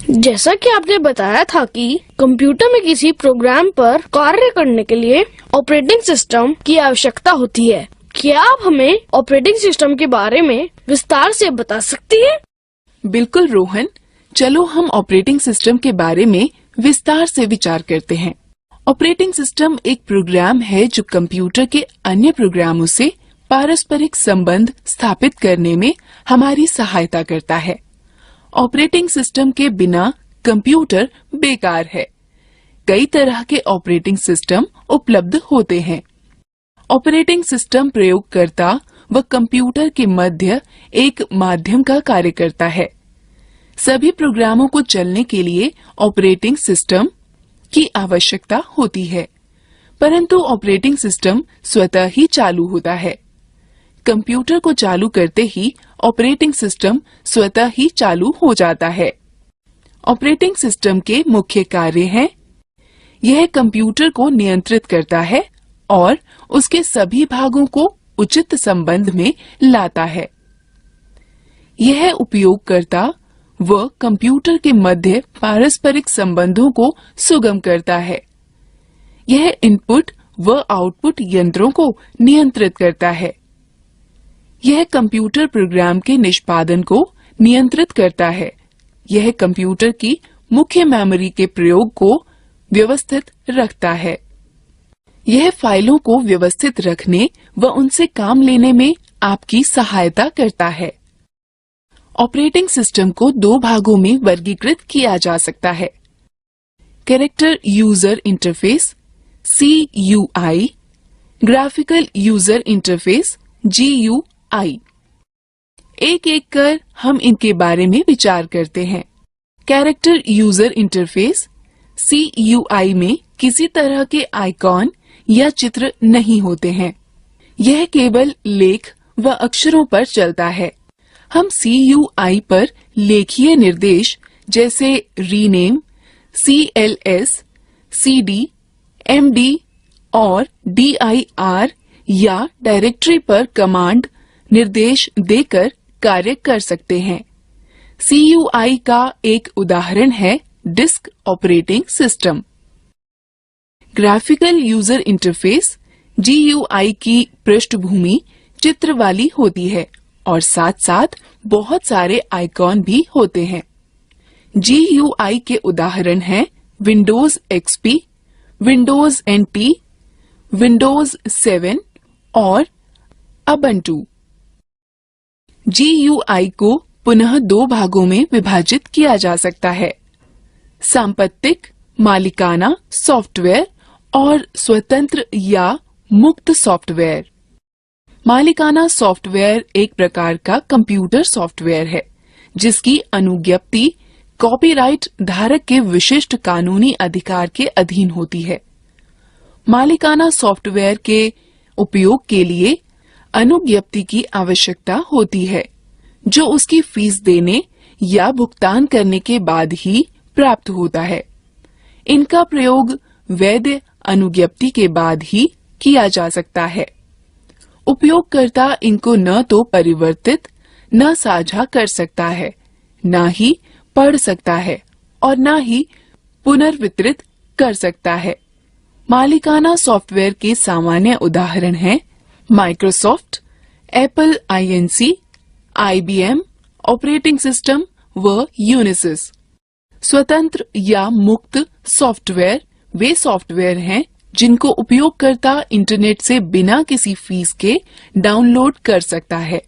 जैसा कि आपने बताया था कि कंप्यूटर में किसी प्रोग्राम पर कार्य करने के लिए ऑपरेटिंग सिस्टम की आवश्यकता होती है। क्या आप हमें ऑपरेटिंग सिस्टम के बारे में विस्तार से बता सकती हैं? बिल्कुल रोहन, चलो हम ऑपरेटिंग सिस्टम के बारे में विस्तार से विचार करते हैं। ऑपरेटिंग सिस्टम एक प्रोग्राम है जो कंप्यूटर के अन्य प्रोग्रामों से पारस्परिक संबंध स्थापित करने में हमारी सहायता करता है। ऑपरेटिंग सिस्टम के बिना कंप्यूटर बेकार है। कई तरह के ऑपरेटिंग सिस्टम उपलब्ध होते हैं। ऑपरेटिंग सिस्टम प्रयोगकर्ता व कंप्यूटर के मध्य एक माध्यम का कार्य करता है। सभी प्रोग्रामों को चलने के लिए ऑपरेटिंग सिस्टम की आवश्यकता होती है, परंतु ऑपरेटिंग सिस्टम स्वतः ही चालू होता है। कंप्यूटर को चालू करते ही ऑपरेटिंग सिस्टम स्वतः ही चालू हो जाता है। ऑपरेटिंग सिस्टम के मुख्य कार्य हैं: यह कंप्यूटर को नियंत्रित करता है और उसके सभी भागों को उचित संबंध में लाता है। यह उपयोगकर्ता व कंप्यूटर के मध्य पारस्परिक संबंधों को सुगम करता है। यह इनपुट व आउटपुट यंत्रों को नियंत्रित करता है। यह कंप्यूटर प्रोग्राम के निष्पादन को नियंत्रित करता है। यह कंप्यूटर की मुख्य मेमोरी के प्रयोग को व्यवस्थित रखता है। यह फाइलों को व्यवस्थित रखने व उनसे काम लेने में आपकी सहायता करता है। ऑपरेटिंग सिस्टम को दो भागों में वर्गीकृत किया जा सकता है: character user interface (CUI), graphical user interface (GUI). एक एक कर हम इनके बारे में विचार करते हैं। कैरेक्टर यूजर इंटरफेस (CUI) में किसी तरह के आइकॉन या चित्र नहीं होते हैं। यह केवल लेख व अक्षरों पर चलता है। हम CUI पर लेखीय निर्देश जैसे रीनेम, CLS, CD, MD और DIR या डायरेक्टरी पर कमांड निर्देश देकर कार्य कर सकते हैं। CUI का एक उदाहरण है disk operating system. Graphical user interface GUI की पृष्ठभूमि चित्र वाली होती है और साथ साथ बहुत सारे आइकॉन भी होते हैं। GUI के उदाहरण हैं Windows XP, Windows NT, Windows 7 और उबुंटू। GUI को पुनः दो भागों में विभाजित किया जा सकता है: सांपत्तिक मालिकाना सॉफ्टवेयर और स्वतंत्र या मुक्त सॉफ्टवेयर। मालिकाना सॉफ्टवेयर एक प्रकार का कंप्यूटर सॉफ्टवेयर है जिसकी अनुज्ञप्ति कॉपीराइट धारक के विशिष्ट कानूनी अधिकार के अधीन होती है। मालिकाना सॉफ्टवेयर के उपयोग के लिए अनुज्ञप्ति की आवश्यकता होती है, जो उसकी फीस देने या भुगतान करने के बाद ही प्राप्त होता है। इनका प्रयोग वैध अनुज्ञप्ति के बाद ही किया जा सकता है। उपयोगकर्ता इनको न तो परिवर्तित, न साझा कर सकता है, न ही पढ़ सकता है और न ही पुनर्वितरित कर सकता है। मालिकाना सॉफ्टवेयर के सामान्य उदाहरण हैं Microsoft, Apple INC, IBM operating system व यूनिसिस। स्वतंत्र या मुक्त सॉफ्टवेयर वे सॉफ्टवेयर हैं जिनको उपयोगकर्ता इंटरनेट से बिना किसी फीस के डाउनलोड कर सकता है।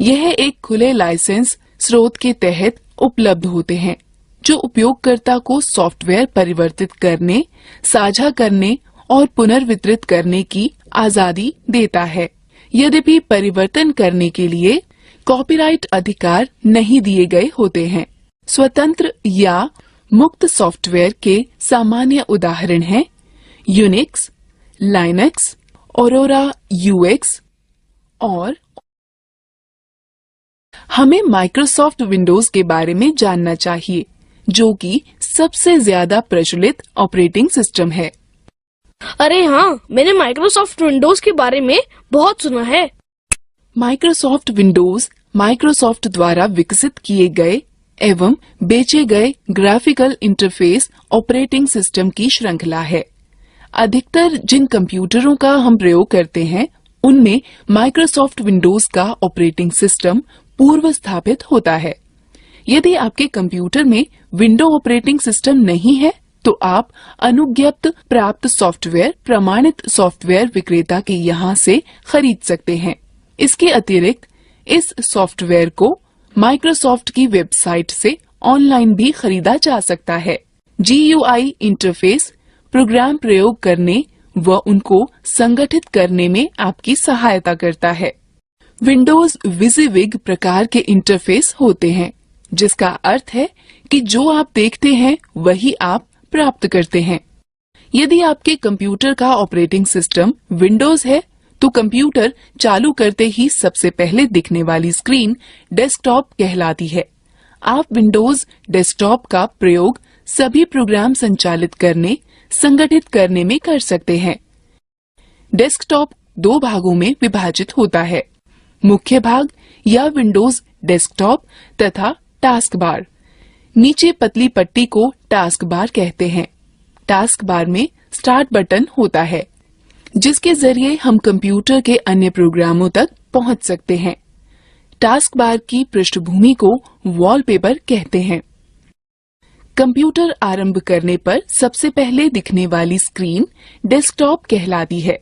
यह एक खुले लाइसेंस स्रोत के तहत उपलब्ध होते हैं, जो उपयोगकर्ता को सॉफ्टवेयर परिवर्तित करने, साझा करने और पुनर्वितरित करने की आजादी देता है। यद्यपि परिवर्तन करने के लिए कॉपीराइट अधिकार नहीं दिए गए होते हैं। स्वतंत्र या मुक्त सॉफ्टवेयर के सामान्य उदाहरण हैं यूनिक्स, लाइनक्स, ऑरोरा UX और हमें माइक्रोसॉफ्ट विंडोज के बारे में जानना चाहिए, जो कि सबसे ज्यादा प्रचलित ऑपरेटिंग सिस्टम है। अरे हाँ, मैंने माइक्रोसॉफ्ट विंडोज के बारे में बहुत सुना है। माइक्रोसॉफ्ट विंडोज माइक्रोसॉफ्ट द्वारा विकसित किए गए एवं बेचे गए ग्राफिकल इंटरफेस ऑपरेटिंग सिस्टम की श्रृंखला है। अधिकतर जिन कंप्यूटरों का हम प्रयोग करते हैं उनमें माइक्रोसॉफ्ट विंडोज का ऑपरेटिंग सिस्टम पूर्व स्थापित होता है। यदि आपके कंप्यूटर में विंडो ऑपरेटिंग सिस्टम नहीं है तो आप अनुज्ञप्त प्राप्त सॉफ्टवेयर प्रमाणित सॉफ्टवेयर विक्रेता के यहाँ से खरीद सकते हैं। इसके अतिरिक्त इस सॉफ्टवेयर को माइक्रोसॉफ्ट की वेबसाइट से ऑनलाइन भी खरीदा जा सकता है। GUI इंटरफेस प्रोग्राम प्रयोग करने व उनको संगठित करने में आपकी सहायता करता है। विंडोज विजिविग प्रकार के इंटरफेस होते हैं, जिसका अर्थ है कि जो आप देखते हैं वही आप प्राप्त करते हैं। यदि आपके कंप्यूटर का ऑपरेटिंग सिस्टम विंडोज है तो कंप्यूटर चालू करते ही सबसे पहले दिखने वाली स्क्रीन डेस्कटॉप कहलाती है। आप विंडोज डेस्कटॉप का प्रयोग सभी प्रोग्राम संचालित करने, संगठित करने में कर सकते हैं। डेस्कटॉप 2 भागों में विभाजित होता है, मुख्य भाग या विंडोज डेस्कटॉप तथा टास्क बार। नीचे पतली पट्टी को टास्क बार कहते हैं। टास्क बार में स्टार्ट बटन होता है, जिसके जरिए हम कंप्यूटर के अन्य प्रोग्रामों तक पहुंच सकते हैं। टास्क बार की पृष्ठभूमि को वॉलपेपर कहते हैं। कंप्यूटर आरंभ करने पर सबसे पहले दिखने वाली स्क्रीन डेस्कटॉप कहलाती है।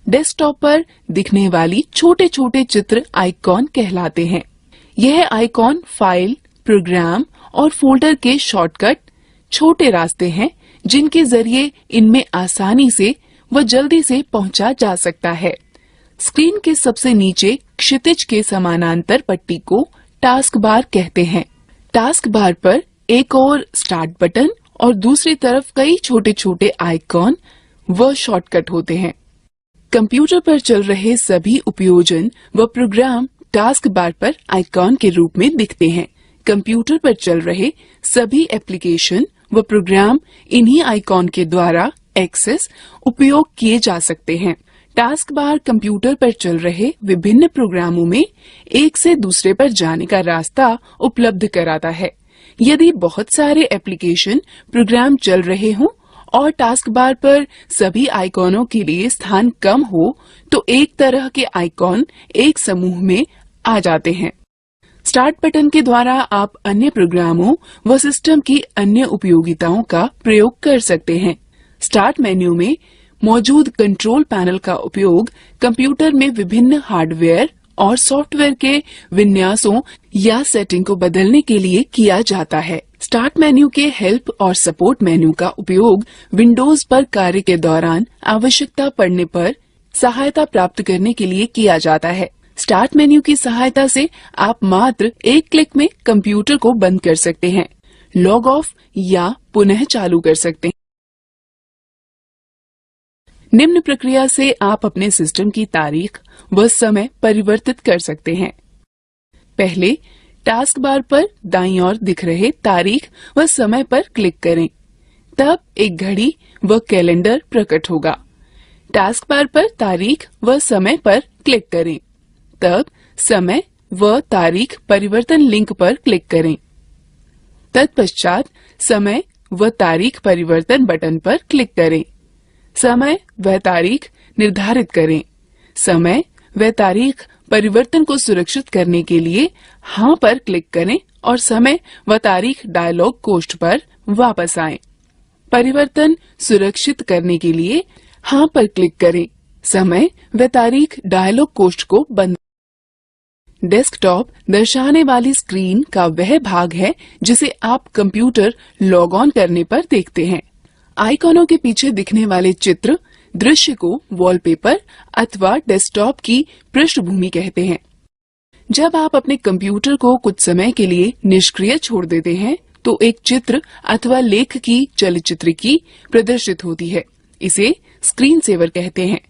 डेस्कटॉप पर दिखने वाली छोटे छोटे चित्र आइकॉन कहलाते हैं। यह आइकॉन फाइल, प्रोग्राम और फोल्डर के शॉर्टकट छोटे रास्ते हैं जिनके जरिए इनमें आसानी से व जल्दी से पहुंचा जा सकता है। स्क्रीन के सबसे नीचे क्षितिज के समानांतर पट्टी को टास्क बार कहते हैं। टास्क बार पर एक और स्टार्ट बटन और दूसरी तरफ कई छोटे छोटे आइकॉन व शॉर्टकट होते हैं। कंप्यूटर पर चल रहे सभी उपयोजन व प्रोग्राम टास्क बार पर आइकॉन के रूप में दिखते हैं। कंप्यूटर पर चल रहे सभी एप्लीकेशन व प्रोग्राम इन्हीं आइकॉन के द्वारा एक्सेस उपयोग किए जा सकते हैं। टास्क बार कंप्यूटर पर चल रहे विभिन्न प्रोग्रामों में एक से दूसरे पर जाने का रास्ता उपलब्ध कराता है। यदि बहुत सारे एप्लीकेशन प्रोग्राम चल रहे हों और टास्क बार पर सभी आइकॉनों के लिए स्थान कम हो तो एक तरह के आइकॉन एक समूह में आ जाते हैं। स्टार्ट बटन के द्वारा आप अन्य प्रोग्रामों व सिस्टम की अन्य उपयोगिताओं का प्रयोग कर सकते हैं। स्टार्ट मेन्यू में मौजूद कंट्रोल पैनल का उपयोग कंप्यूटर में विभिन्न हार्डवेयर और सॉफ्टवेयर के विन्यासों या सेटिंग को बदलने के लिए किया जाता है। स्टार्ट मेन्यू के हेल्प और सपोर्ट मेन्यू का उपयोग विंडोज पर कार्य के दौरान आवश्यकता पड़ने पर सहायता प्राप्त करने के लिए किया जाता है। स्टार्ट मेन्यू की सहायता से आप मात्र एक क्लिक में कंप्यूटर को बंद कर सकते हैं, लॉग ऑफ या पुनः चालू कर सकते हैं। निम्न प्रक्रिया से आप अपने सिस्टम की तारीख व समय परिवर्तित कर सकते हैं। पहले टास्क बार पर दाईं ओर दिख रहे तारीख व समय पर क्लिक करें, तब एक घड़ी व कैलेंडर प्रकट होगा। टास्क बार पर तारीख व समय पर क्लिक करें, तब समय व तारीख परिवर्तन लिंक पर क्लिक करें। तत्पश्चात समय व तारीख परिवर्तन बटन पर क्लिक करें। समय व तारीख निर्धारित करें। समय व तारीख परिवर्तन को सुरक्षित करने के लिए हाँ पर क्लिक करें और समय व तारीख डायलॉग कोष्ठ पर वापस आएं। परिवर्तन सुरक्षित करने के लिए हाँ पर क्लिक करें। समय व तारीख डायलॉग कोष्ठ को बंद। डेस्कटॉप दर्शाने वाली स्क्रीन का वह भाग है जिसे आप कंप्यूटर लॉग ऑन करने पर देखते हैं। आइकॉनों के पीछे दिखने वाले चित्र दृश्य को वॉलपेपर अथवा डेस्कटॉप की पृष्ठभूमि कहते हैं। जब आप अपने कंप्यूटर को कुछ समय के लिए निष्क्रिय छोड़ देते हैं तो एक चित्र अथवा लेख की चलचित्र की प्रदर्शित होती है। इसे स्क्रीन सेवर कहते हैं।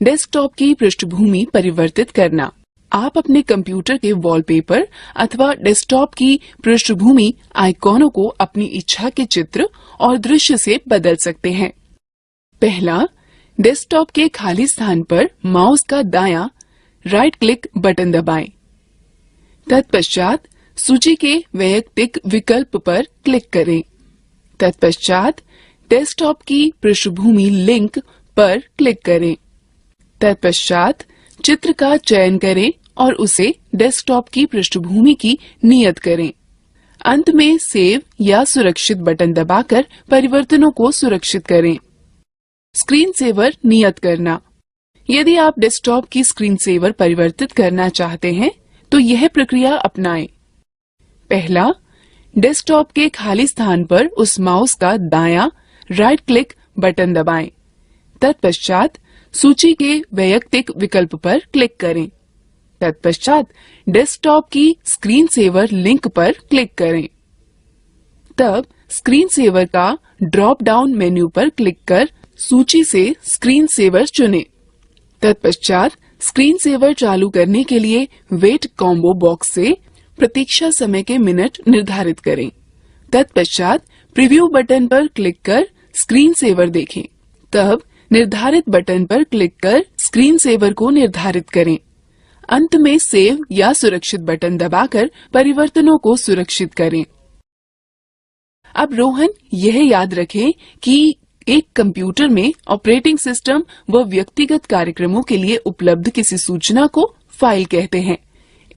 डेस्कटॉप की पृष्ठभूमि परिवर्तित करना। आप अपने कंप्यूटर के वॉलपेपर अथवा डेस्कटॉप की पृष्ठभूमि आइकॉनों को अपनी इच्छा के चित्र और दृश्य से बदल सकते हैं। पहला, डेस्कटॉप के खाली स्थान पर माउस का दायां राइट क्लिक बटन दबाएं। तत्पश्चात सूची के वैयक्तिक विकल्प पर क्लिक करें। तत्पश्चात डेस्कटॉप की पृष्ठभूमि लिंक पर क्लिक करें। तत्पश्चात चित्र का चयन करें और उसे डेस्कटॉप की पृष्ठभूमि की नियत करें। अंत में सेव या सुरक्षित बटन दबाकर परिवर्तनों को सुरक्षित करें। स्क्रीन सेवर नियत करना। यदि आप डेस्कटॉप की स्क्रीन सेवर परिवर्तित करना चाहते हैं तो यह प्रक्रिया अपनाएं। पहला, डेस्कटॉप के खाली स्थान पर उस माउस का दायां राइट क्लिक बटन दबाएं। तत्पश्चात सूची के वैयक्तिक विकल्प पर क्लिक करें। तत्पश्चात डेस्कटॉप की स्क्रीन सेवर लिंक पर क्लिक करें। तब स्क्रीन सेवर का ड्रॉप डाउन मेन्यू पर क्लिक कर सूची से स्क्रीन सेवर चुनें। तत्पश्चात स्क्रीन सेवर चालू करने के लिए वेट कॉम्बो बॉक्स से प्रतीक्षा समय के मिनट निर्धारित करें। तत्पश्चात प्रीव्यू बटन पर क्लिक कर स्क्रीन सेवर देखें। तब निर्धारित बटन पर क्लिक कर स्क्रीन सेवर को निर्धारित करें। अंत में सेव या सुरक्षित बटन दबाकर परिवर्तनों को सुरक्षित करें। अब रोहन यह याद रखें कि एक कंप्यूटर में ऑपरेटिंग सिस्टम व व्यक्तिगत कार्यक्रमों के लिए उपलब्ध किसी सूचना को फाइल कहते हैं।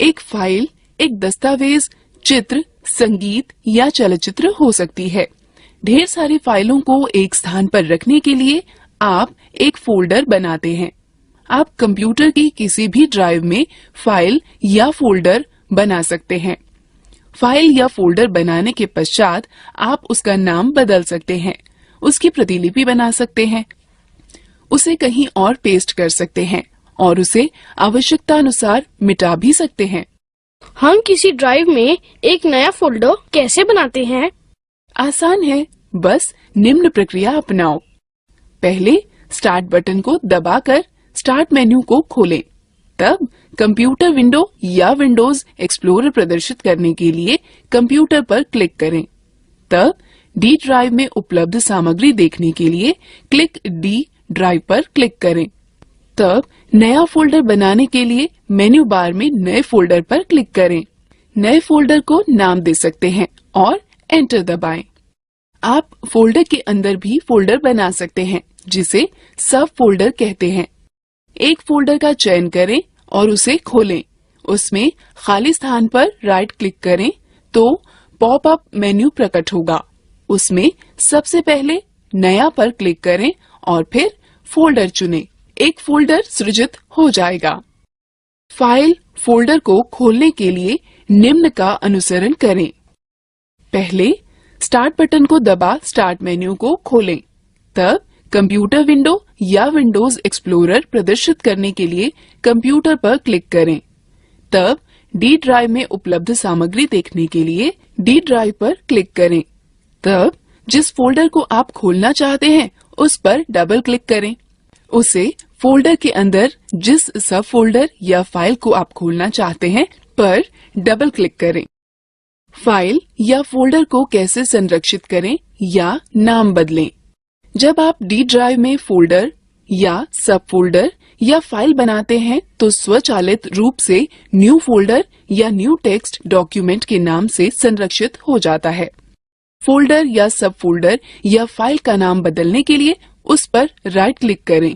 एक फाइल एक दस्तावेज, चित्र, संगीत या चलचित्र हो सकती है। ढेर सारी फाइलों को एक स्थान पर रखने के लिए आप एक फोल्डर बनाते हैं। आप कंप्यूटर की किसी भी ड्राइव में फाइल या फोल्डर बना सकते हैं। फाइल या फोल्डर बनाने के पश्चात आप उसका नाम बदल सकते हैं, उसकी प्रतिलिपि बना सकते हैं, उसे कहीं और पेस्ट कर सकते हैं और उसे आवश्यकतानुसार मिटा भी सकते हैं। हम किसी ड्राइव में एक नया फोल्डर कैसे बनाते हैं? आसान है, बस निम्न प्रक्रिया अपनाओ। पहले स्टार्ट बटन को दबाकर स्टार्ट मेन्यू को खोलें। तब कंप्यूटर विंडो या विंडोज एक्सप्लोरर प्रदर्शित करने के लिए कंप्यूटर पर क्लिक करें। तब डी ड्राइव में उपलब्ध सामग्री देखने के लिए क्लिक डी ड्राइव पर क्लिक करें। तब नया फोल्डर बनाने के लिए मेन्यू बार में नए फोल्डर पर क्लिक करें। नए फोल्डर को नाम दे सकते हैं और एंटर दबाएं। आप फोल्डर के अंदर भी फोल्डर बना सकते हैं जिसे सब फोल्डर कहते हैं। एक फोल्डर का चयन करें और उसे खोलें। उसमें खाली स्थान पर राइट क्लिक करें तो पॉपअप मेन्यू प्रकट होगा। उसमें सबसे पहले नया पर क्लिक करें और फिर फोल्डर चुनें। एक फोल्डर सृजित हो जाएगा। फाइल फोल्डर को खोलने के लिए निम्न का अनुसरण करें। पहले स्टार्ट बटन को दबा स्टार्ट मेन्यू को खोलें। तब कंप्यूटर विंडो या विंडोज एक्सप्लोरर प्रदर्शित करने के लिए कंप्यूटर पर क्लिक करें। तब डी ड्राइव में उपलब्ध सामग्री देखने के लिए डी ड्राइव पर क्लिक करें। तब जिस फोल्डर को आप खोलना चाहते हैं उस पर डबल क्लिक करें। उसे फोल्डर के अंदर जिस सब फोल्डर या फाइल को आप खोलना चाहते हैं पर डबल क्लिक करें। फाइल या फोल्डर को कैसे संरक्षित करें या नाम बदलें। जब आप डी ड्राइव में फोल्डर या सब फोल्डर या फाइल बनाते हैं तो स्वचालित रूप से न्यू फोल्डर या न्यू टेक्स्ट डॉक्यूमेंट के नाम से संरक्षित हो जाता है। फोल्डर या सब फोल्डर या फाइल का नाम बदलने के लिए उस पर राइट क्लिक करें।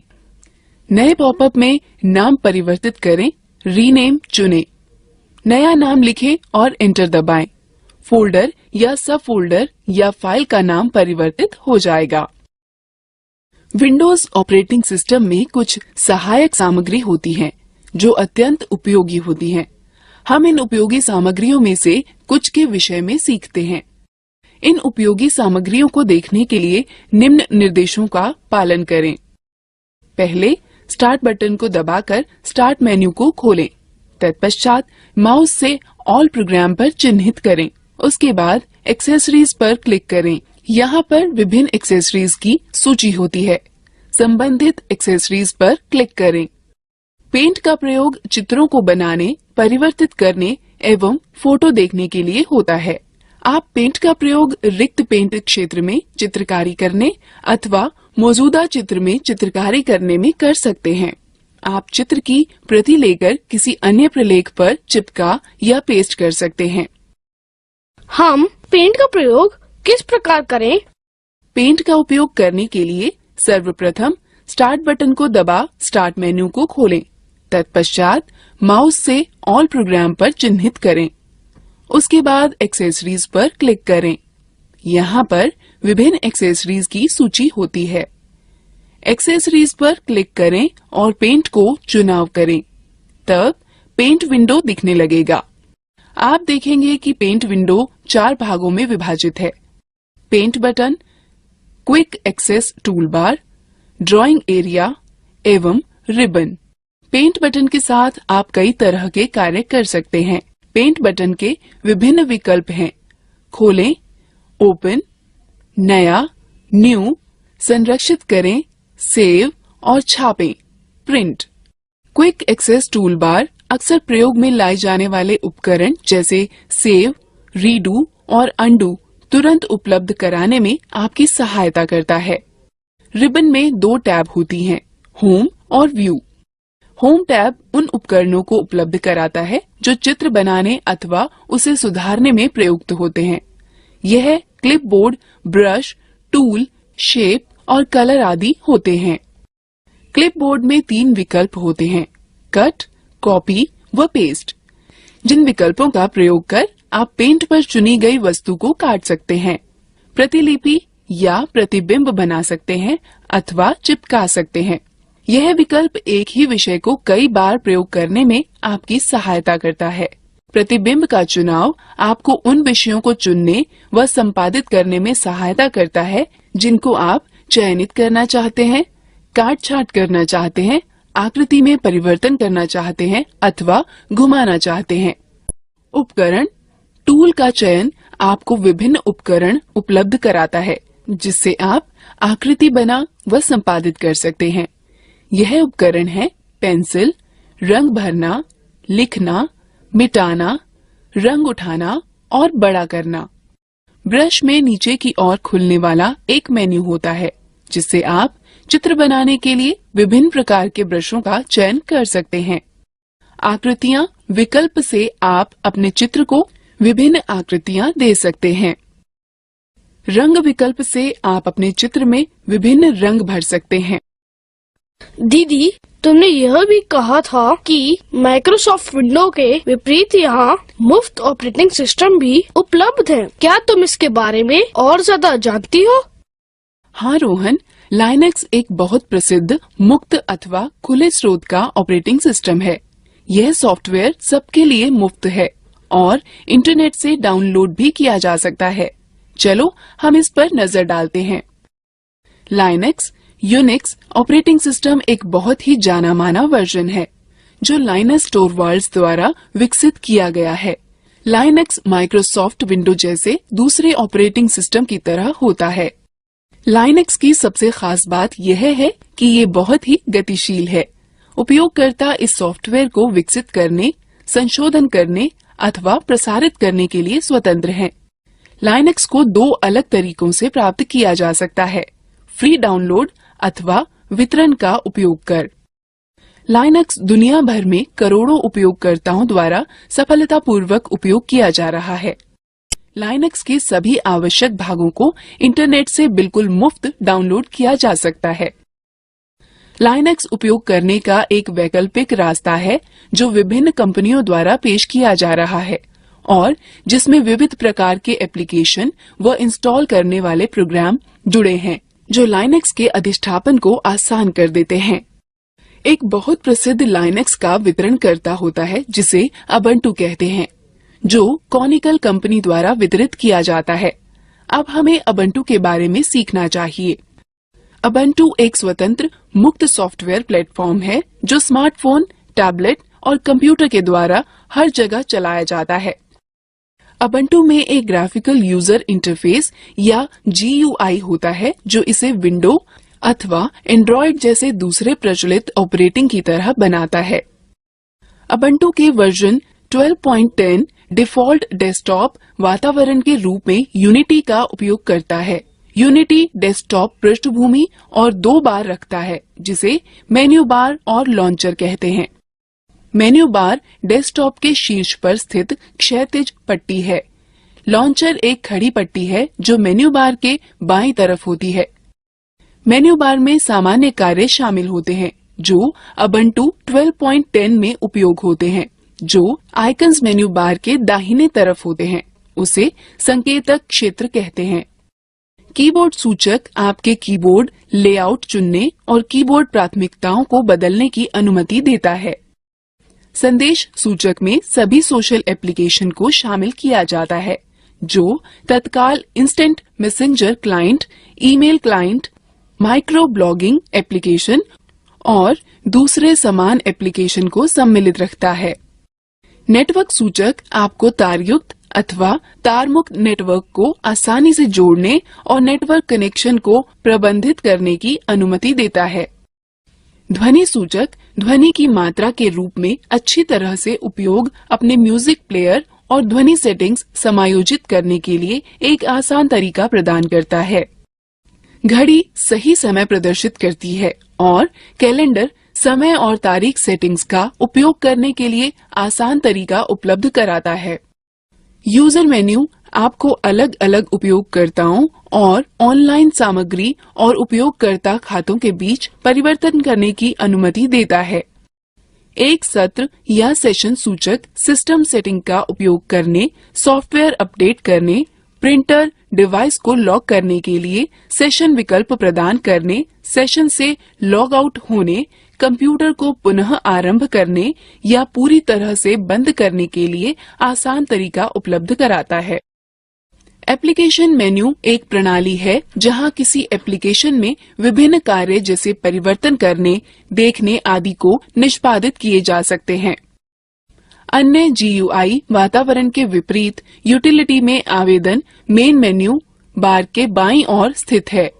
नए पॉपअप में नाम परिवर्तित करें, रीनेम चुनें। नया नाम लिखें और एंटर दबाएं। फोल्डर या सब फोल्डर या फाइल का नाम परिवर्तित हो जाएगा। विंडोज ऑपरेटिंग सिस्टम में कुछ सहायक सामग्री होती है जो अत्यंत उपयोगी होती हैं। हम इन उपयोगी सामग्रियों में से कुछ के विषय में सीखते हैं। इन उपयोगी सामग्रियों को देखने के लिए निम्न निर्देशों का पालन करें। पहले स्टार्ट बटन को दबाकर स्टार्ट मेन्यू को खोलें। तत्पश्चात माउस से ऑल प्रोग्राम पर चिन्हित करें। उसके बाद एक्सेसरीज पर क्लिक करें। यहाँ पर विभिन्न एक्सेसरीज की सूची होती है। संबंधित एक्सेसरीज पर क्लिक करें। पेंट का प्रयोग चित्रों को बनाने, परिवर्तित करने एवं फोटो देखने के लिए होता है। आप पेंट का प्रयोग रिक्त पेंट क्षेत्र में चित्रकारी करने अथवा मौजूदा चित्र में चित्रकारी करने में कर सकते हैं। आप चित्र की प्रति लेकर किसी अन्य प्रलेख पर चिपका या पेस्ट कर सकते हैं। हम पेंट का प्रयोग किस प्रकार करें? पेंट का उपयोग करने के लिए सर्वप्रथम स्टार्ट बटन को दबा स्टार्ट मेन्यू को खोलें। तत्पश्चात माउस से ऑल प्रोग्राम पर चिन्हित करें। उसके बाद एक्सेसरीज पर क्लिक करें। यहाँ पर विभिन्न एक्सेसरीज की सूची होती है। एक्सेसरीज पर क्लिक करें और पेंट को चुनाव करें। तब पेंट विंडो दिखने लगेगा। आप देखेंगे कि पेंट विंडो 4 भागों में विभाजित है। Paint button, quick access tool bar, drawing area एवं रिबन। पेंट बटन के साथ आप कई तरह के कार्य कर सकते हैं। पेंट बटन के विभिन्न विकल्प हैं। खोलें, ओपन, नया, न्यू, संरक्षित करें, सेव और छापें, print. Quick access tool bar अक्सर प्रयोग में लाए जाने वाले उपकरण जैसे सेव, रीडू और अंडू तुरंत उपलब्ध कराने में आपकी सहायता करता है। रिबन में 2 टैब होती हैं, होम और व्यू। होम टैब उन उपकरणों को उपलब्ध कराता है जो चित्र बनाने अथवा उसे सुधारने में प्रयुक्त होते हैं। यह क्लिपबोर्ड, ब्रश, टूल, शेप और कलर आदि होते हैं। क्लिपबोर्ड में 3 विकल्प होते हैं, कट, कॉपी व पेस्ट, जिन विकल्पों का प्रयोग कर आप पेंट पर चुनी गई वस्तु को काट सकते हैं, प्रतिलिपि या प्रतिबिंब बना सकते हैं अथवा चिपका सकते हैं। यह विकल्प एक ही विषय को कई बार प्रयोग करने में आपकी सहायता करता है। प्रतिबिंब का चुनाव आपको उन विषयों को चुनने व संपादित करने में सहायता करता है जिनको आप चयनित करना चाहते हैं, काट छांट करना चाहते हैं, आकृति में परिवर्तन करना चाहते हैं अथवा घुमाना चाहते हैं। उपकरण, टूल का चयन आपको विभिन्न उपकरण उपलब्ध कराता है जिससे आप आकृति बना व संपादित कर सकते हैं। यह उपकरण है पेंसिल, रंग भरना, लिखना, मिटाना, रंग उठाना और बड़ा करना। ब्रश में नीचे की ओर खुलने वाला एक मेन्यू होता है जिससे आप चित्र बनाने के लिए विभिन्न प्रकार के ब्रशों का चयन कर सकते हैं। आकृतियां विकल्प से आप अपने चित्र को विभिन्न आकृतियां दे सकते हैं। रंग विकल्प से आप अपने चित्र में विभिन्न रंग भर सकते हैं। दीदी, तुमने यह भी कहा था कि माइक्रोसॉफ्ट विंडो के विपरीत यहाँ मुफ्त ऑपरेटिंग सिस्टम भी उपलब्ध है। क्या तुम इसके बारे में और ज्यादा जानती हो? हाँ रोहन, लाइनक्स एक बहुत प्रसिद्ध मुक्त अथवा खुले स्रोत का ऑपरेटिंग सिस्टम है। यह सॉफ्टवेयर सबके लिए मुफ्त है और इंटरनेट से डाउनलोड भी किया जा सकता है। चलो हम इस पर नजर डालते हैं। लाइनक्स यूनिक्स ऑपरेटिंग सिस्टम एक बहुत ही जाना माना वर्जन है जो लाइनस टोरवाल्ड्स द्वारा विकसित किया गया है। लाइनक्स माइक्रोसॉफ्ट विंडो जैसे दूसरे ऑपरेटिंग सिस्टम की तरह होता है। लाइनक्स की सबसे खास बात यह है कि ये बहुत ही गतिशील है। उपयोगकर्ता इस सॉफ्टवेयर को विकसित करने, संशोधन करने अथवा प्रसारित करने के लिए स्वतंत्र हैं। लाइनक्स को 2 अलग तरीकों से प्राप्त किया जा सकता है, फ्री डाउनलोड अथवा वितरण का उपयोग कर। लाइनक्स दुनिया भर में करोड़ों उपयोगकर्ताओं द्वारा सफलतापूर्वक उपयोग किया जा रहा है। लाइनक्स के सभी आवश्यक भागों को इंटरनेट से बिल्कुल मुफ्त डाउनलोड किया जा सकता है। लाइनक्स उपयोग करने का एक वैकल्पिक रास्ता है जो विभिन्न कंपनियों द्वारा पेश किया जा रहा है और जिसमें विविध प्रकार के एप्लीकेशन व इंस्टॉल करने वाले प्रोग्राम जुड़े हैं जो लाइनक्स के अधिष्ठापन को आसान कर देते हैं। एक बहुत प्रसिद्ध लाइनक्स का वितरणकर्ता होता है जिसे अबंटू कहते हैं, जो कॉनिकल कंपनी द्वारा वितरित किया जाता है। अब हमें अबंटू के बारे में सीखना चाहिए। अबंटू एक स्वतंत्र मुक्त सॉफ्टवेयर प्लेटफॉर्म है जो स्मार्टफोन, टैबलेट और कंप्यूटर के द्वारा हर जगह चलाया जाता है। अबंटू में एक ग्राफिकल यूजर इंटरफेस या GUI होता है जो इसे विंडो अथवा एंड्रॉइड जैसे दूसरे प्रचलित ऑपरेटिंग की तरह बनाता है। अबंटू के वर्जन 12.10 डिफॉल्ट डेस्कटॉप वातावरण के रूप में यूनिटी का उपयोग करता है। यूनिटी डेस्कटॉप पृष्ठभूमि और 2 बार रखता है जिसे मेन्यू बार और लॉन्चर कहते हैं। मेन्यू बार डेस्कटॉप के शीर्ष पर स्थित क्षैतिज पट्टी है। लॉन्चर एक खड़ी पट्टी है जो मेन्यू बार के बाईं तरफ होती है। मेन्यू बार में सामान्य कार्य शामिल होते हैं जो उबुंटू 12.10 में उपयोग होते हैं। जो आइकन्स मेन्यू बार के दाहिने तरफ होते हैं उसे संकेतक क्षेत्र कहते हैं। कीबोर्ड सूचक आपके कीबोर्ड लेआउट चुनने और कीबोर्ड प्राथमिकताओं को बदलने की अनुमति देता है। संदेश सूचक में सभी सोशल एप्लीकेशन को शामिल किया जाता है जो तत्काल instant messenger client, email client, micro blogging application और दूसरे समान एप्लीकेशन को सम्मिलित रखता है। नेटवर्क सूचक आपको तारयुक्त अथवा तारमुक्त नेटवर्क को आसानी से जोड़ने और नेटवर्क कनेक्शन को प्रबंधित करने की अनुमति देता है। ध्वनि सूचक ध्वनि की मात्रा के रूप में अच्छी तरह से उपयोग अपने म्यूजिक प्लेयर और ध्वनि सेटिंग्स समायोजित करने के लिए एक आसान तरीका प्रदान करता है। घड़ी सही समय प्रदर्शित करती है और कैलेंडर समय और तारीख सेटिंग्स का उपयोग करने के लिए आसान तरीका उपलब्ध कराता है। यूजर मेन्यू आपको अलग अलग उपयोगकर्ताओं और ऑनलाइन सामग्री और उपयोगकर्ता खातों के बीच परिवर्तन करने की अनुमति देता है। एक सत्र या सेशन सूचक सिस्टम सेटिंग का उपयोग करने, सॉफ्टवेयर अपडेट करने, प्रिंटर डिवाइस को लॉक करने के लिए सेशन विकल्प प्रदान करने, सेशन से लॉग आउट होने, कंप्यूटर को पुनः आरंभ करने या पूरी तरह से बंद करने के लिए आसान तरीका उपलब्ध कराता है। एप्लीकेशन मेन्यू एक प्रणाली है जहां किसी एप्लीकेशन में विभिन्न कार्य जैसे परिवर्तन करने, देखने आदि को निष्पादित किए जा सकते हैं। अन्य GUI वातावरण के विपरीत यूटिलिटी में आवेदन मेन मेन्यू बार के बाईं ओर स्थित है।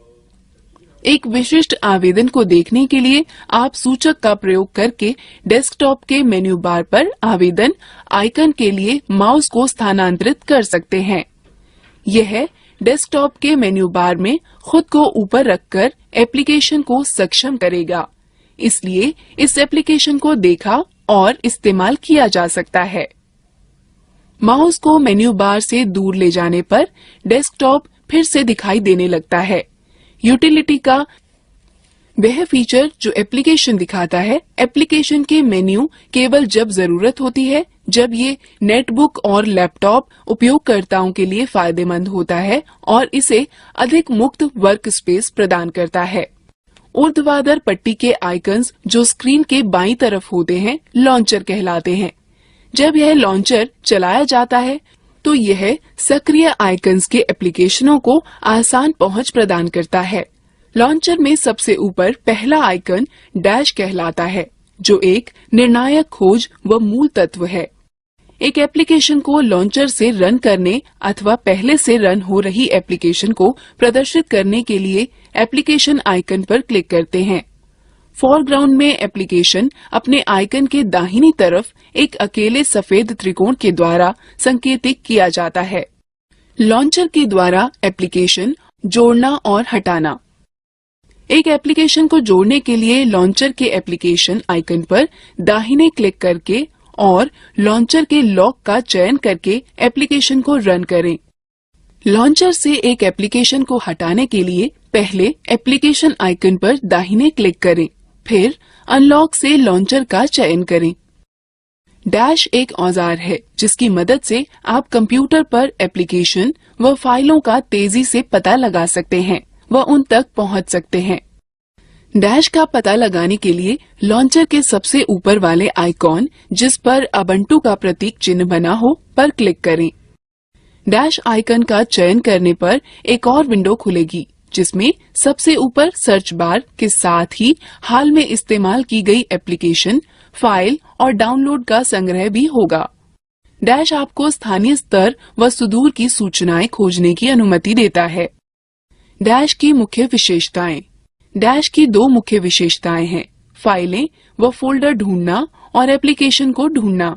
एक विशिष्ट आवेदन को देखने के लिए आप सूचक का प्रयोग करके डेस्कटॉप के मेन्यू बार पर आवेदन आइकन के लिए माउस को स्थानांतरित कर सकते हैं। यह डेस्कटॉप के मेन्यू बार में खुद को ऊपर रखकर एप्लीकेशन को सक्षम करेगा, इसलिए इस एप्लीकेशन को देखा और इस्तेमाल किया जा सकता है। माउस को मेन्यू बार से दूर ले जाने पर डेस्कटॉप फिर से दिखाई देने लगता है। यूटिलिटी का वह फीचर जो एप्लीकेशन दिखाता है, एप्लीकेशन के मेन्यू केवल जब जरूरत होती है जब ये नेटबुक और लैपटॉप उपयोगकर्ताओं के लिए फायदेमंद होता है और इसे अधिक मुक्त वर्क स्पेस प्रदान करता है। ऊर्ध्वाधर पट्टी के आइकन्स जो स्क्रीन के बाईं तरफ होते हैं लॉन्चर कहलाते हैं। जब यह लॉन्चर चलाया जाता है तो यह सक्रिय आइकन्स के एप्लीकेशनों को आसान पहुंच प्रदान करता है। लॉन्चर में सबसे ऊपर पहला आइकन डैश कहलाता है जो एक निर्णायक खोज व मूल तत्व है। एक एप्लीकेशन को लॉन्चर से रन करने अथवा पहले से रन हो रही एप्लीकेशन को प्रदर्शित करने के लिए एप्लीकेशन आइकन पर क्लिक करते हैं। फोरग्राउंड में एप्लीकेशन अपने आइकन के दाहिनी तरफ एक अकेले सफेद त्रिकोण के द्वारा संकेतित किया जाता है। लॉन्चर के द्वारा एप्लीकेशन जोड़ना और हटाना। एक एप्लीकेशन को जोड़ने के लिए लॉन्चर के एप्लीकेशन आइकन पर दाहिने क्लिक करके और लॉन्चर के लॉक का चयन करके एप्लीकेशन को रन करें। लॉन्चर से एक एप्लीकेशन को हटाने के लिए पहले एप्लीकेशन आइकन पर दाहिने क्लिक करें, फिर अनलॉक से लॉन्चर का चयन करें। डैश एक औजार है जिसकी मदद से आप कंप्यूटर पर एप्लीकेशन व फाइलों का तेजी से पता लगा सकते हैं व उन तक पहुंच सकते हैं। डैश का पता लगाने के लिए लॉन्चर के सबसे ऊपर वाले आइकॉन जिस पर उबुंटू का प्रतीक चिन्ह बना हो पर क्लिक करें। डैश आइकन का चयन करने पर एक और विंडो खुलेगी जिसमें सबसे ऊपर सर्च बार के साथ ही हाल में इस्तेमाल की गई एप्लीकेशन, फाइल और डाउनलोड का संग्रह भी होगा। डैश आपको स्थानीय स्तर व सुदूर की सूचनाएं खोजने की अनुमति देता है। डैश की मुख्य विशेषताएं। डैश की दो मुख्य विशेषताएं हैं, फाइलें व फोल्डर ढूंढना और एप्लीकेशन को ढूंढना।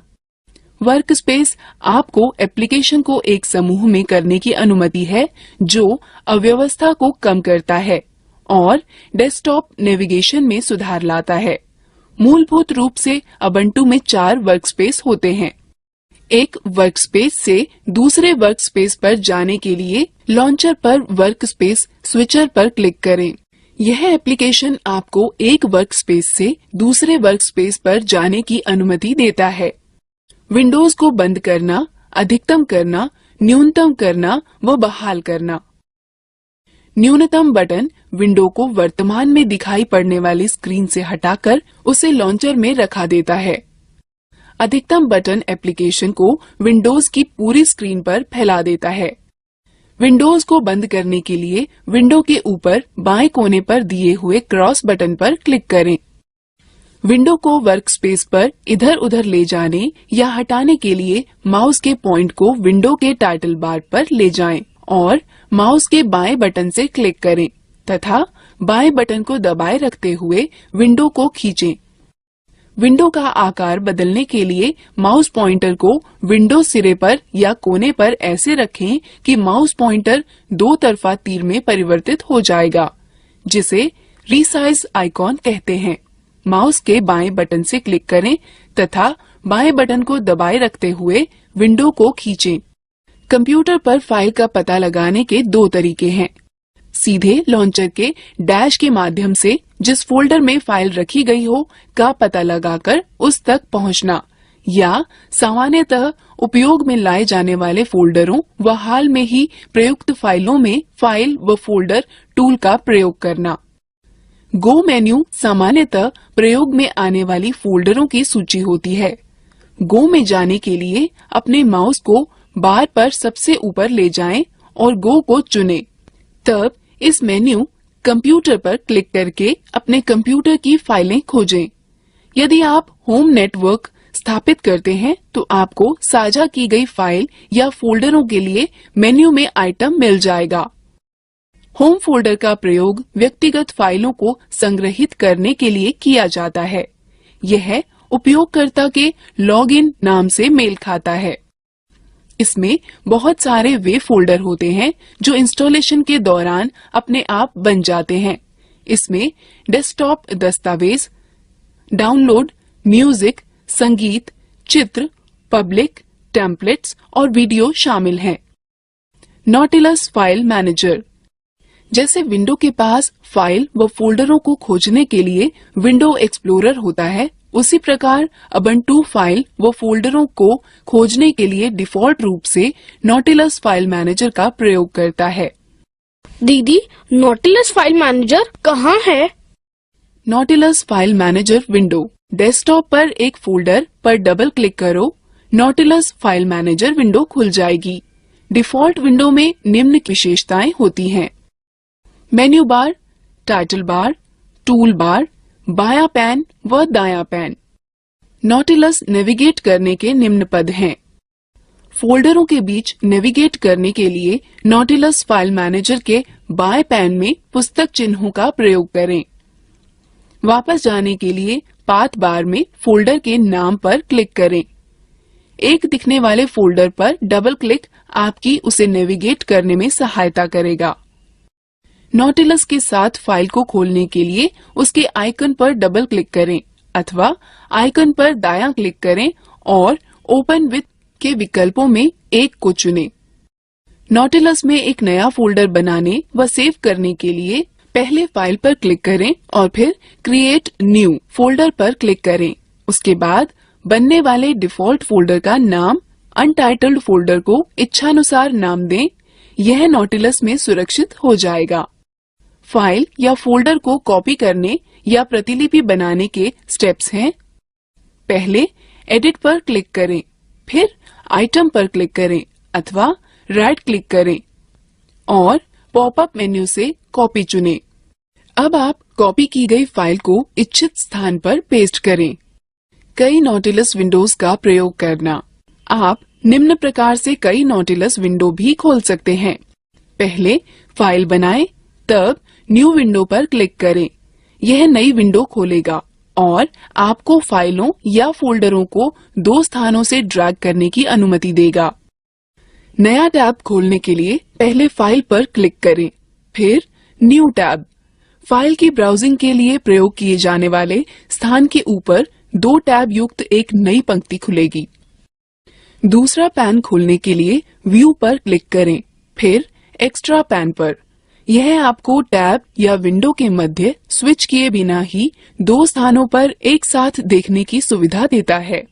वर्क स्पेस आपको एप्लीकेशन को एक समूह में करने की अनुमति है जो अव्यवस्था को कम करता है और डेस्कटॉप नेविगेशन में सुधार लाता है। मूलभूत रूप से उबुंटू में 4 वर्क स्पेस होते हैं। एक वर्कस्पेस से दूसरे वर्कस्पेस पर जाने के लिए लॉन्चर पर वर्कस्पेस स्विचर पर क्लिक करें। यह एप्लीकेशन आपको एक वर्कस्पेस से दूसरे वर्कस्पेस पर जाने की अनुमति देता है। विंडोज को बंद करना, अधिकतम करना, न्यूनतम करना व बहाल करना। न्यूनतम बटन विंडो को वर्तमान में दिखाई पड़ने वाली स्क्रीन से हटाकर उसे लॉन्चर में रखा देता है। अधिकतम बटन एप्लीकेशन को विंडोज की पूरी स्क्रीन पर फैला देता है। विंडोज को बंद करने के लिए विंडो के ऊपर बाएं कोने पर दिए हुए क्रॉस बटन पर क्लिक करें। विंडो को वर्कस्पेस पर इधर उधर ले जाने या हटाने के लिए माउस के पॉइंट को विंडो के टाइटल बार पर ले जाएं और माउस के बाएं बटन से क्लिक करें तथा बाएं बटन को दबाए रखते हुए विंडो को खींचें। विंडो का आकार बदलने के लिए माउस पॉइंटर को विंडो सिरे पर या कोने पर ऐसे रखें कि माउस पॉइंटर दो तरफा तीर में परिवर्तित हो जाएगा, जिसे रीसाइज आइकॉन कहते हैं। माउस के बाएं बटन से क्लिक करें तथा बाएं बटन को दबाए रखते हुए विंडो को खींचें। कंप्यूटर पर फाइल का पता लगाने के दो तरीके हैं। सीधे लॉन्चर के डैश के माध्यम से जिस फोल्डर में फाइल रखी गई हो का पता लगाकर उस तक पहुंचना, या सामान्यतः उपयोग में लाए जाने वाले फोल्डरों व हाल में ही प्रयुक्त फाइलों में फाइल व फोल्डर टूल का प्रयोग करना। गो मेन्यू सामान्यतः प्रयोग में आने वाली फोल्डरों की सूची होती है। गो में जाने के लिए अपने माउस को बार पर सबसे ऊपर ले जाएं और गो को चुनें। तब इस मेन्यू कंप्यूटर पर क्लिक करके अपने कंप्यूटर की फाइलें खोजें। यदि आप होम नेटवर्क स्थापित करते हैं तो आपको साझा की गई फाइल या फोल्डरों के लिए मेन्यू में आइटम मिल जाएगा। होम फोल्डर का प्रयोग व्यक्तिगत फाइलों को संग्रहित करने के लिए किया जाता है। यह उपयोगकर्ता के लॉगिन नाम से मेल खाता है। इसमें बहुत सारे वे फोल्डर होते हैं जो इंस्टॉलेशन के दौरान अपने आप बन जाते हैं। इसमें डेस्कटॉप दस्तावेज, डाउनलोड, म्यूजिक, संगीत, चित्र, पब्लिक, टेम्पलेट्स और वीडियो शामिल हैं। Nautilus file manager. जैसे विंडो के पास फाइल व फोल्डरों को खोजने के लिए विंडो एक्सप्लोरर होता है, उसी प्रकार उबुंटू फाइल व फोल्डरों को खोजने के लिए डिफॉल्ट रूप से नॉटिलस फाइल मैनेजर का प्रयोग करता है। दीदी, नॉटिलस फाइल मैनेजर कहाँ है? Nautilus file manager window. Desktop पर एक फोल्डर पर डबल क्लिक करो, नॉटिलस फाइल मैनेजर विंडो खुल जाएगी। डिफॉल्ट विंडो में निम्न विशेषताएं होती हैं: menu bar, title bar, tool bar, बायां पैन व दायां पैन। नॉटिलस नेविगेट करने के निम्न पद हैं। फोल्डरों के बीच नेविगेट करने के लिए नॉटिलस फाइल मैनेजर के बाएं पैन में पुस्तक चिन्हों का प्रयोग करें। वापस जाने के लिए पाथ बार में फोल्डर के नाम पर क्लिक करें। एक दिखने वाले फोल्डर पर डबल क्लिक आपकी उसे नेविगेट करने में सहायता करेगा। नॉटिलस के साथ फाइल को खोलने के लिए उसके आइकन पर डबल क्लिक करें अथवा आइकन पर दायां क्लिक करें और ओपन विथ के विकल्पों में एक को चुनें। नॉटिलस में एक नया फोल्डर बनाने व सेव करने के लिए पहले फाइल पर क्लिक करें और फिर क्रिएट न्यू फोल्डर पर क्लिक करें। उसके बाद बनने वाले डिफॉल्ट फोल्डर का नाम अनटाइटल्ड फोल्डर को इच्छानुसार नाम दें। यह नॉटिलस में सुरक्षित हो जाएगा। फाइल या फोल्डर को कॉपी करने या प्रतिलिपि बनाने के स्टेप्स हैं। पहले एडिट पर क्लिक करें, फिर आइटम पर क्लिक करें अथवा राइट क्लिक करें और पॉपअप मेन्यू से कॉपी चुनें। अब आप कॉपी की गई फाइल को इच्छित स्थान पर पेस्ट करें। कई नॉटिलस विंडोज का प्रयोग करना। आप निम्न प्रकार से कई नॉटिलस विंडो भी खोल सकते हैं। पहले फाइल बनाएं, तब न्यू विंडो पर क्लिक करें। यह नई विंडो खोलेगा और आपको फाइलों या फोल्डरों को दो स्थानों से ड्रैग करने की अनुमति देगा। नया टैब खोलने के लिए पहले फाइल पर क्लिक करें, फिर न्यू टैब। फाइल की ब्राउजिंग के लिए प्रयोग किए जाने वाले स्थान के ऊपर दो टैब युक्त एक नई पंक्ति खुलेगी। दूसरा पैन खोलने के लिए व्यू पर क्लिक करें, फिर एक्स्ट्रा पैन पर। यह आपको टैब या विंडो के मध्य स्विच किए बिना ही दो स्थानों पर एक साथ देखने की सुविधा देता है।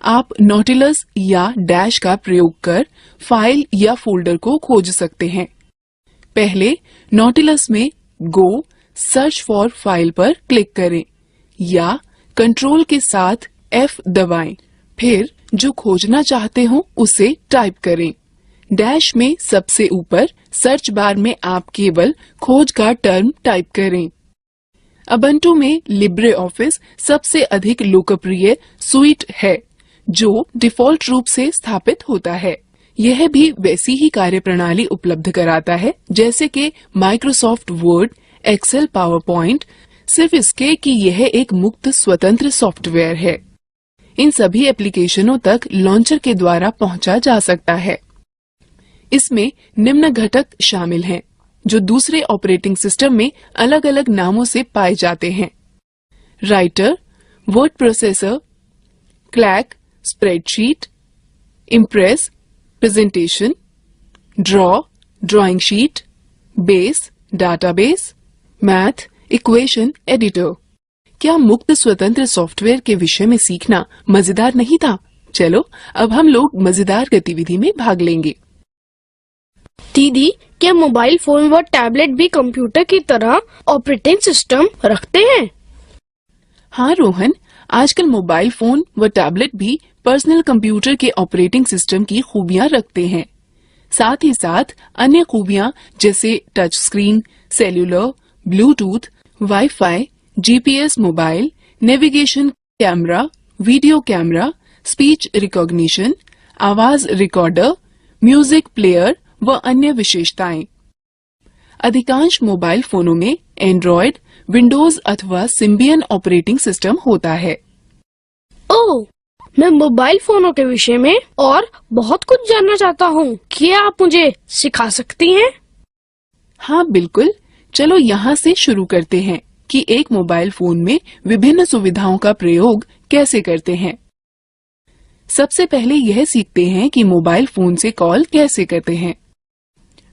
आप नॉटिलस या डैश का प्रयोग कर फाइल या फोल्डर को खोज सकते हैं। पहले नॉटिलस में गो सर्च फॉर फाइल पर क्लिक करें या कंट्रोल के साथ F दबाएं, फिर जो खोजना चाहते हो उसे टाइप करें। डैश में सबसे ऊपर सर्च बार में आप केवल खोज का टर्म टाइप करें। उबुंटू में लिब्रे ऑफिस सबसे अधिक लोकप्रिय सुइट है जो डिफॉल्ट रूप से स्थापित होता है। यह भी वैसी ही कार्यप्रणाली उपलब्ध कराता है जैसे कि Microsoft Word, Excel, PowerPoint, सिर्फ इसके कि यह एक मुक्त स्वतंत्र सॉफ्टवेयर है। इन सभी एप्लीकेशनों तक लॉन्चर के द्वारा पहुंचा जा सकता है। इसमें निम्न घटक शामिल हैं जो दूसरे ऑपरेटिंग सिस्टम में अलग अलग नामों से पाए जाते हैं: writer, word processor, clack, spreadsheet, impress, presentation, draw, drawing sheet, base, database, math, equation editor. क्या मुक्त स्वतंत्र सॉफ्टवेयर के विषय में सीखना मजेदार नहीं था? चलो अब हम लोग मजेदार गतिविधि में भाग लेंगे। दीदी, क्या मोबाइल फोन व टैबलेट भी कंप्यूटर की तरह ऑपरेटिंग सिस्टम रखते हैं? हाँ रोहन, आजकल मोबाइल फोन व टैबलेट भी पर्सनल कंप्यूटर के ऑपरेटिंग सिस्टम की खूबियाँ रखते हैं। साथ ही साथ अन्य खूबियाँ जैसे touch screen, cellular, Bluetooth, wifi, GPS mobile, navigation camera, video camera, speech recognition, आवाज रिकॉर्डर, म्यूजिक प्लेयर व अन्य विशेषताएं। अधिकांश मोबाइल फोनों में एंड्रॉयड, विंडोज अथवा सिम्बियन ऑपरेटिंग सिस्टम होता है। ओह, मैं मोबाइल फोनों के विषय में और बहुत कुछ जानना चाहता हूँ। क्या आप मुझे सिखा सकती हैं? हाँ बिल्कुल, चलो यहाँ से शुरू करते हैं कि एक मोबाइल फोन में विभिन्न सुविधाओं का प्रयोग कैसे करते हैं। सबसे पहले यह सीखते हैं कि मोबाइल फोन से कॉल कैसे करते हैं।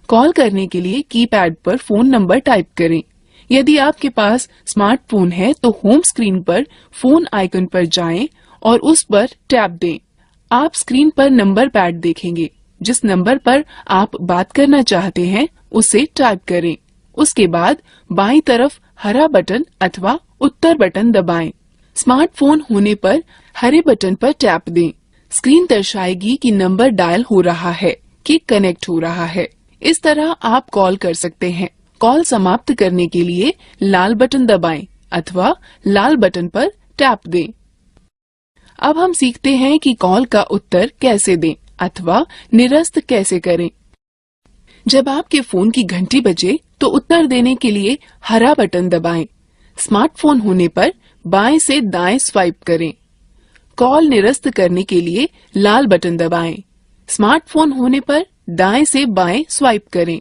कॉल करने के लिए कीपैड पर फोन नंबर टाइप करें। यदि आपके पास स्मार्टफोन है तो होम स्क्रीन पर फोन आइकन पर जाएं और उस पर टैप दें। आप स्क्रीन पर नंबर पैड देखेंगे। जिस नंबर पर आप बात करना चाहते हैं उसे टाइप करें। उसके बाद बाईं तरफ हरा बटन अथवा उत्तर बटन दबाएं। स्मार्टफोन होने पर हरे बटन पर टैप दें। स्क्रीन दर्शाएगी कि नंबर डायल हो रहा है कि कनेक्ट हो रहा है। इस तरह आप कॉल कर सकते हैं। कॉल समाप्त करने के लिए लाल बटन दबाएं अथवा लाल बटन पर टैप दें। अब हम सीखते हैं कि कॉल का उत्तर कैसे दें अथवा निरस्त कैसे करें। जब आपके फोन की घंटी बजे तो उत्तर देने के लिए हरा बटन दबाएं। स्मार्टफोन होने पर बाएं से दाएं स्वाइप करें। कॉल निरस्त करने के लिए लाल बटन दबाएं। स्मार्टफोन होने पर दाएं से बाएं स्वाइप करें।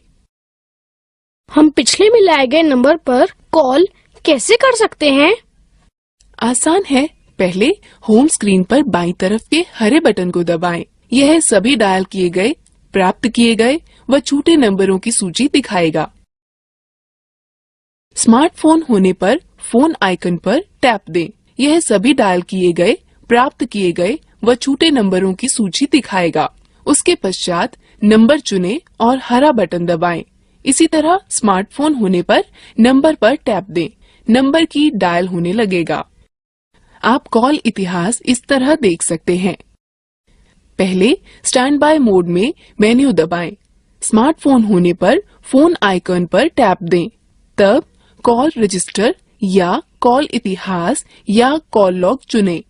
हम पिछले में लाए गए नंबर पर कॉल कैसे कर सकते हैं? आसान है। पहले होम स्क्रीन पर बाईं तरफ के हरे बटन को दबाएं। यह सभी डायल किए गए, प्राप्त किए गए व छूटे नंबरों की सूची दिखाएगा। स्मार्टफोन होने पर फोन आइकन पर टैप दें। यह सभी डायल किए गए, प्राप्त किए गए व छूटे नंबरों की सूची दिखाएगा। उसके पश्चात नंबर चुनें और हरा बटन दबाएं। इसी तरह स्मार्टफोन होने पर नंबर पर टैप दें। नंबर की डायल होने लगेगा। आप कॉल इतिहास इस तरह देख सकते हैं। पहले स्टैंड बाय मोड में मेन्यू दबाएं। स्मार्टफोन होने पर फोन आइकन पर टैप दें। तब कॉल रजिस्टर या कॉल इतिहास या कॉल लॉग चुनें।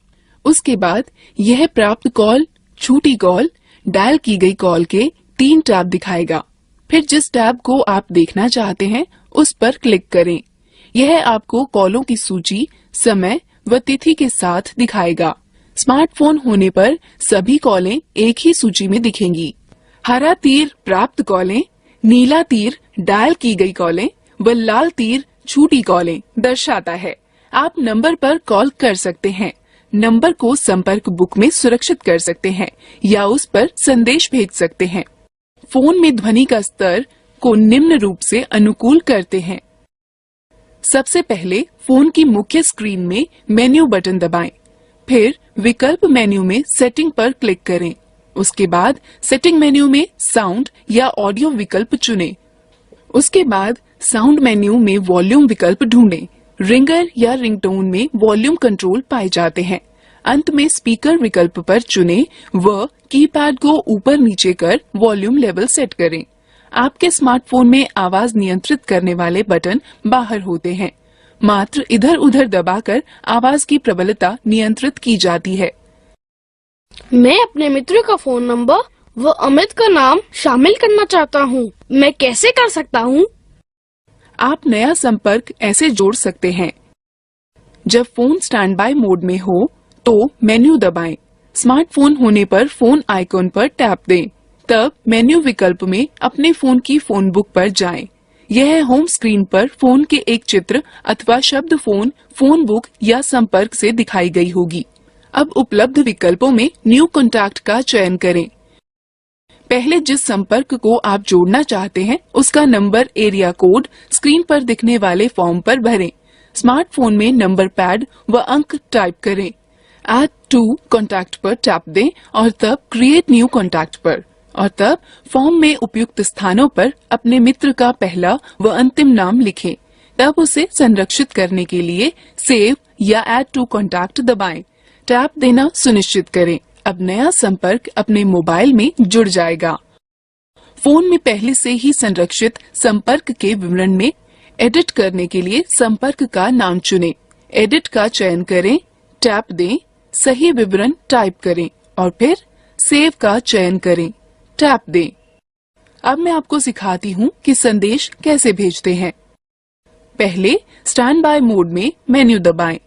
उसके बाद यह प्राप्त कॉल, छूटी कॉल, डायल की गई कॉल के 3 टैब दिखाएगा। फिर जिस टैब को आप देखना चाहते हैं उस पर क्लिक करें। यह आपको कॉलों की सूची, समय व तिथि के साथ दिखाएगा। स्मार्टफोन होने पर सभी कॉलें एक ही सूची में दिखेंगी। हरा तीर प्राप्त कॉलें, नीला तीर डायल की गई कॉलें व लाल तीर छूटी कॉलें दर्शाता है। आप नंबर पर कॉल कर सकते हैं। नंबर को संपर्क बुक में सुरक्षित कर सकते हैं या उस पर संदेश भेज सकते हैं। फोन में ध्वनि का स्तर को निम्न रूप से अनुकूल करते हैं। सबसे पहले फोन की मुख्य स्क्रीन में मेन्यू बटन दबाएं, फिर विकल्प मेन्यू में सेटिंग पर क्लिक करें। उसके बाद सेटिंग मेन्यू में साउंड या ऑडियो विकल्प चुनें। उसके बाद साउंड मेन्यू में वॉल्यूम विकल्प ढूंढें। रिंगर या रिंगटोन में वॉल्यूम कंट्रोल पाए जाते हैं। अंत में स्पीकर विकल्प पर चुनें व कीपैड को ऊपर नीचे कर वॉल्यूम लेवल सेट करें। आपके स्मार्टफोन में आवाज नियंत्रित करने वाले बटन बाहर होते हैं। मात्र इधर उधर दबाकर आवाज की प्रबलता नियंत्रित की जाती है। मैं अपने मित्र का फोन नंबर व अमित का नाम शामिल करना चाहता हूँ। मैं कैसे कर सकता हूँ? आप नया संपर्क ऐसे जोड़ सकते हैं। जब फोन स्टैंड बाय मोड में हो तो मेन्यू दबाएं। स्मार्टफोन होने पर फोन आइकॉन पर टैप दें। तब मेन्यू विकल्प में अपने फोन की फोन बुक पर जाएं। यह होम स्क्रीन पर फोन के एक चित्र अथवा शब्द फोन बुक या संपर्क से दिखाई गई होगी। अब उपलब्ध विकल्पों में न्यू कॉन्टैक्ट का चयन करें। पहले जिस संपर्क को आप जोड़ना चाहते हैं उसका नंबर एरिया कोड स्क्रीन पर दिखने वाले फॉर्म पर भरें। स्मार्टफोन में नंबर पैड व अंक टाइप करें। ऐड टू कॉन्टैक्ट पर टैप दें और तब क्रिएट न्यू कॉन्टैक्ट पर, और तब फॉर्म में उपयुक्त स्थानों पर अपने मित्र का पहला व अंतिम नाम लिखें। तब उसे संरक्षित करने के लिए सेव या ऐड टू कॉन्टैक्ट दबाएं। टैप देना सुनिश्चित करें। अब नया संपर्क अपने मोबाइल में जुड़ जाएगा। फोन में पहले से ही संरक्षित संपर्क के विवरण में एडिट करने के लिए संपर्क का नाम चुनें। एडिट का चयन करें, टैप दें, सही विवरण टाइप करें और फिर सेव का चयन करें, टैप दें। अब मैं आपको सिखाती हूँ कि संदेश कैसे भेजते हैं। पहले स्टैंड बाय मोड में मेन्यू दबाएं,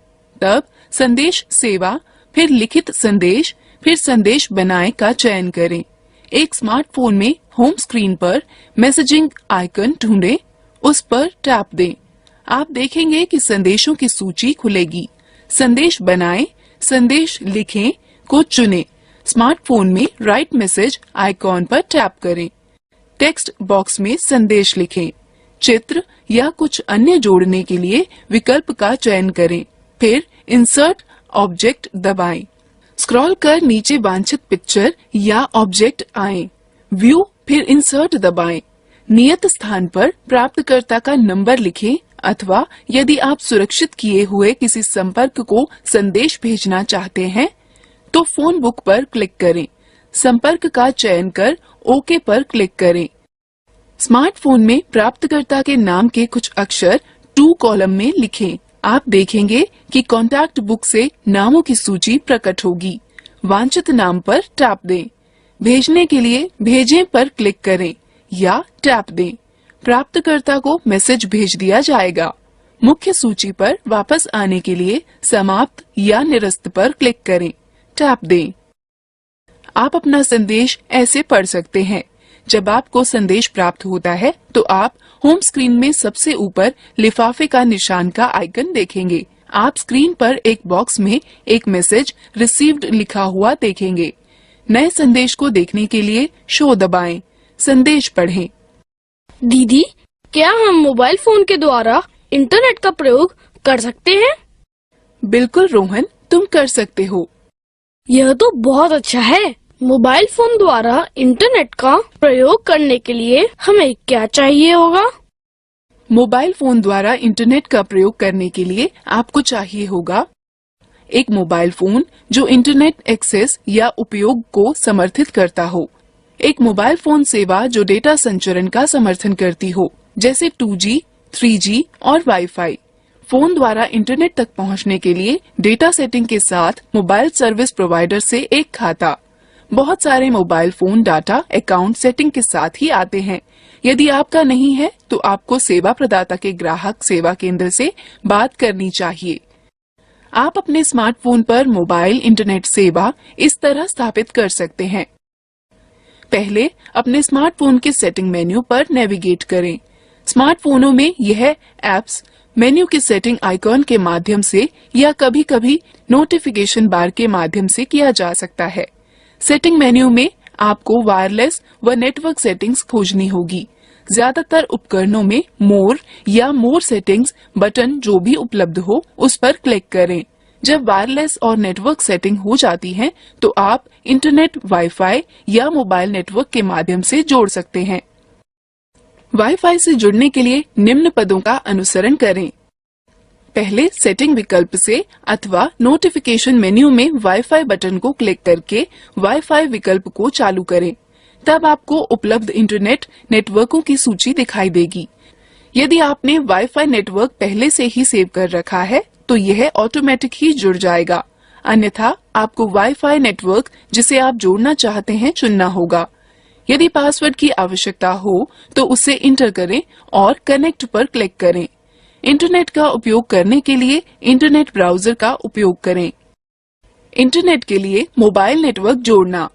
तब संदेश सेवा, फिर लिखित संदेश, फिर संदेश बनाएं का चयन करें। एक स्मार्टफोन में होम स्क्रीन पर मैसेजिंग आइकन ढूंढें, उस पर टैप दें। आप देखेंगे कि संदेशों की सूची खुलेगी। संदेश बनाएं, संदेश लिखें को चुनें। स्मार्टफोन में राइट मैसेज आइकॉन पर टैप करें। टेक्स्ट बॉक्स में संदेश लिखें। चित्र या कुछ अन्य जोड़ने के लिए विकल्प का चयन करें, फिर इंसर्ट ऑब्जेक्ट दबाएं। स्क्रॉल कर नीचे वांछित पिक्चर या ऑब्जेक्ट आए। व्यू फिर इंसर्ट दबाएं। नियत स्थान पर प्राप्तकर्ता का नंबर लिखें अथवा यदि आप सुरक्षित किए हुए किसी संपर्क को संदेश भेजना चाहते हैं तो फोन बुक पर क्लिक करें। संपर्क का चयन कर ओके पर क्लिक करें। स्मार्टफोन में प्राप्तकर्ता के नाम के कुछ अक्षर टू कॉलम में लिखें। आप देखेंगे कि कॉन्टैक्ट बुक से नामों की सूची प्रकट होगी। वांछित नाम पर टैप दें। भेजने के लिए भेजें पर क्लिक करें या टैप दें। प्राप्तकर्ता को मैसेज भेज दिया जाएगा। मुख्य सूची पर वापस आने के लिए समाप्त या निरस्त पर क्लिक करें, टैप दें। आप अपना संदेश ऐसे पढ़ सकते हैं। जब आपको संदेश प्राप्त होता है तो आप होम स्क्रीन में सबसे ऊपर लिफाफे का निशान का आइकन देखेंगे। आप स्क्रीन पर एक बॉक्स में एक मैसेज रिसीव्ड लिखा हुआ देखेंगे। नए संदेश को देखने के लिए शो दबाएं, संदेश पढ़ें। दीदी, क्या हम मोबाइल फोन के द्वारा इंटरनेट का प्रयोग कर सकते हैं? बिल्कुल रोहन, तुम कर सकते हो। यह तो बहुत अच्छा है। मोबाइल फोन द्वारा इंटरनेट का प्रयोग करने के लिए हमें क्या चाहिए होगा? मोबाइल फोन द्वारा इंटरनेट का प्रयोग करने के लिए आपको चाहिए होगा एक मोबाइल फोन जो इंटरनेट एक्सेस या उपयोग को समर्थित करता हो, एक मोबाइल फोन सेवा जो डेटा संचरण का समर्थन करती हो, जैसे 2G, 3G और वाईफाई। फोन द्वारा इंटरनेट तक पहुंचने के लिए डेटा सेटिंग के साथ मोबाइल सर्विस प्रोवाइडर से एक खाता। बहुत सारे mobile phone data account setting के साथ ही आते हैं। यदि आपका नहीं है तो आपको सेवा प्रदाता के ग्राहक सेवा केंद्र से बात करनी चाहिए। आप अपने स्मार्टफोन पर मोबाइल इंटरनेट सेवा इस तरह स्थापित कर सकते हैं। पहले अपने स्मार्टफोन के सेटिंग मेन्यू पर नेविगेट करें। स्मार्टफोनों में यह एप्स मेन्यू की सेटिंग आइकॉन के माध्यम से या कभी-कभी नोटिफिकेशन बार के माध्यम से किया जा सकता है। सेटिंग मेन्यू में आपको वायरलेस व नेटवर्क सेटिंग्स खोजनी होगी। ज्यादातर उपकरणों में मोर या मोर सेटिंग्स बटन जो भी उपलब्ध हो उस पर क्लिक करें। जब वायरलेस और नेटवर्क सेटिंग हो जाती है तो आप इंटरनेट, वाईफाई या मोबाइल नेटवर्क के माध्यम से जोड़ सकते हैं। वाईफाई से जुड़ने के लिए निम्न पदों का अनुसरण करें। पहले सेटिंग विकल्प से अथवा नोटिफिकेशन मेन्यू में वाईफाई बटन को क्लिक करके वाईफाई विकल्प को चालू करें। तब आपको उपलब्ध इंटरनेट नेटवर्कों की सूची दिखाई देगी। यदि आपने वाईफाई नेटवर्क पहले से ही सेव कर रखा है तो यह ऑटोमेटिक ही जुड़ जाएगा। अन्यथा आपको वाईफाई नेटवर्क जिसे आप जोड़ना चाहते हैं चुनना होगा। यदि पासवर्ड की आवश्यकता हो तो उसे इंटर करें और कनेक्ट पर क्लिक करें। इंटरनेट का उपयोग करने के लिए इंटरनेट ब्राउजर का उपयोग करें। इंटरनेट के लिए मोबाइल नेटवर्क जोड़ना।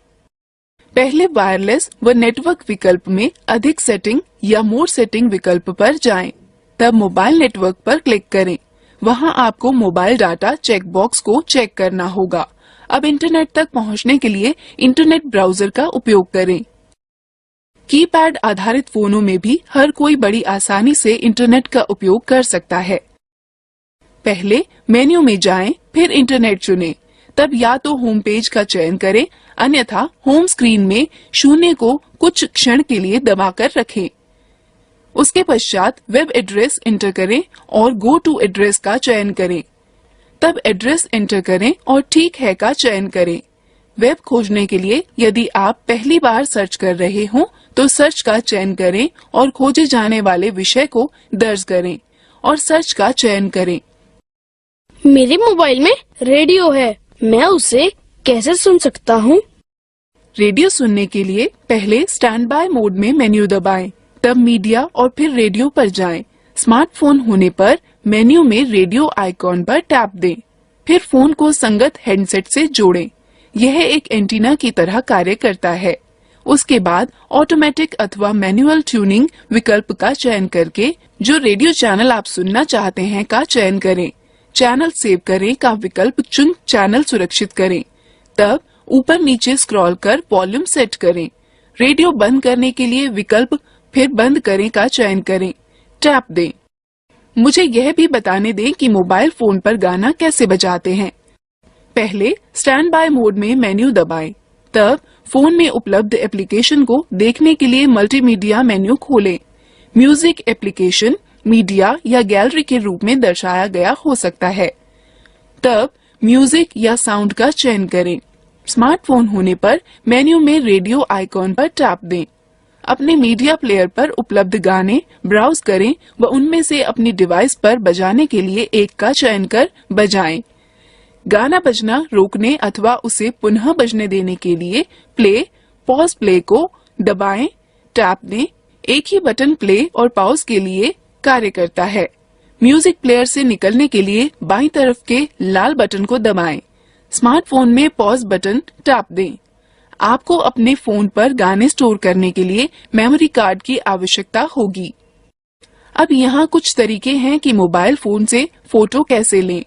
पहले वायरलेस व नेटवर्क विकल्प में अधिक सेटिंग या मोर सेटिंग विकल्प पर जाएं। तब मोबाइल नेटवर्क पर क्लिक करें। वहां आपको मोबाइल डाटा चेक बॉक्स को चेक करना होगा। अब इंटरनेट तक पहुंचने के लिए इंटरनेट ब्राउजर का उपयोग करें। कीपैड आधारित फोनों में भी हर कोई बड़ी आसानी से इंटरनेट का उपयोग कर सकता है। पहले मेन्यू में जाएं, फिर इंटरनेट चुनें। तब या तो होम पेज का चयन करें, अन्यथा होम स्क्रीन में 0 को कुछ क्षण के लिए दबाकर रखें। उसके पश्चात वेब एड्रेस इंटर करें और गो टू एड्रेस का चयन करें। तब एड्रेस इंटर करें और ठीक है का चयन करें। वेब खोजने के लिए यदि आप पहली बार सर्च कर रहे हो तो सर्च का चयन करें और खोजे जाने वाले विषय को दर्ज करें और सर्च का चयन करें। मेरे मोबाइल में रेडियो है, मैं उसे कैसे सुन सकता हूँ? रेडियो सुनने के लिए पहले स्टैंड बाय मोड में मेन्यू दबाएं, तब मीडिया और फिर रेडियो पर जाएं। स्मार्टफोन होने पर मेन्यू में रेडियो आइकॉन पर टैप दें, फिर फोन को संगत हेडसेट से जोड़ें। यह एक एंटीना की तरह कार्य करता है। उसके बाद ऑटोमेटिक अथवा मैनुअल ट्यूनिंग विकल्प का चयन करके जो रेडियो चैनल आप सुनना चाहते हैं का चयन करें। चैनल सेव करें का विकल्प चुन चैनल सुरक्षित करें। तब ऊपर नीचे स्क्रॉल कर वॉल्यूम सेट करें। रेडियो बंद करने के लिए विकल्प फिर बंद करें का चयन करें। टैप दें। मुझे यह भी बताने दें कि मोबाइल फोन पर गाना कैसे बजाते हैं। पहले स्टैंड बाय मोड में मेन्यू दबाएं, तब फोन में उपलब्ध एप्लीकेशन को देखने के लिए मल्टीमीडिया मेन्यू खोलें। म्यूजिक एप्लीकेशन मीडिया या गैलरी के रूप में दर्शाया गया हो सकता है। तब म्यूजिक या साउंड का चयन करें। स्मार्टफोन होने पर मेन्यू में रेडियो आइकॉन पर टैप दें। अपने मीडिया प्लेयर पर उपलब्ध गाने ब्राउज करें व उनमें से अपनी डिवाइस पर बजाने के लिए एक का चयन कर बजाएं। गाना बजना रोकने अथवा उसे पुनः बजने देने के लिए प्ले, पॉज प्ले को दबाएं, टैप दें। एक ही बटन प्ले और पॉज के लिए कार्य करता है। म्यूजिक प्लेयर से निकलने के लिए बाईं तरफ के लाल बटन को दबाएं। स्मार्टफोन में पॉज बटन टैप दें। आपको अपने फोन पर गाने स्टोर करने के लिए मेमोरी कार्ड की आवश्यकता होगी। अब यहाँ कुछ तरीके हैं कि मोबाइल फोन से फोटो कैसे लें।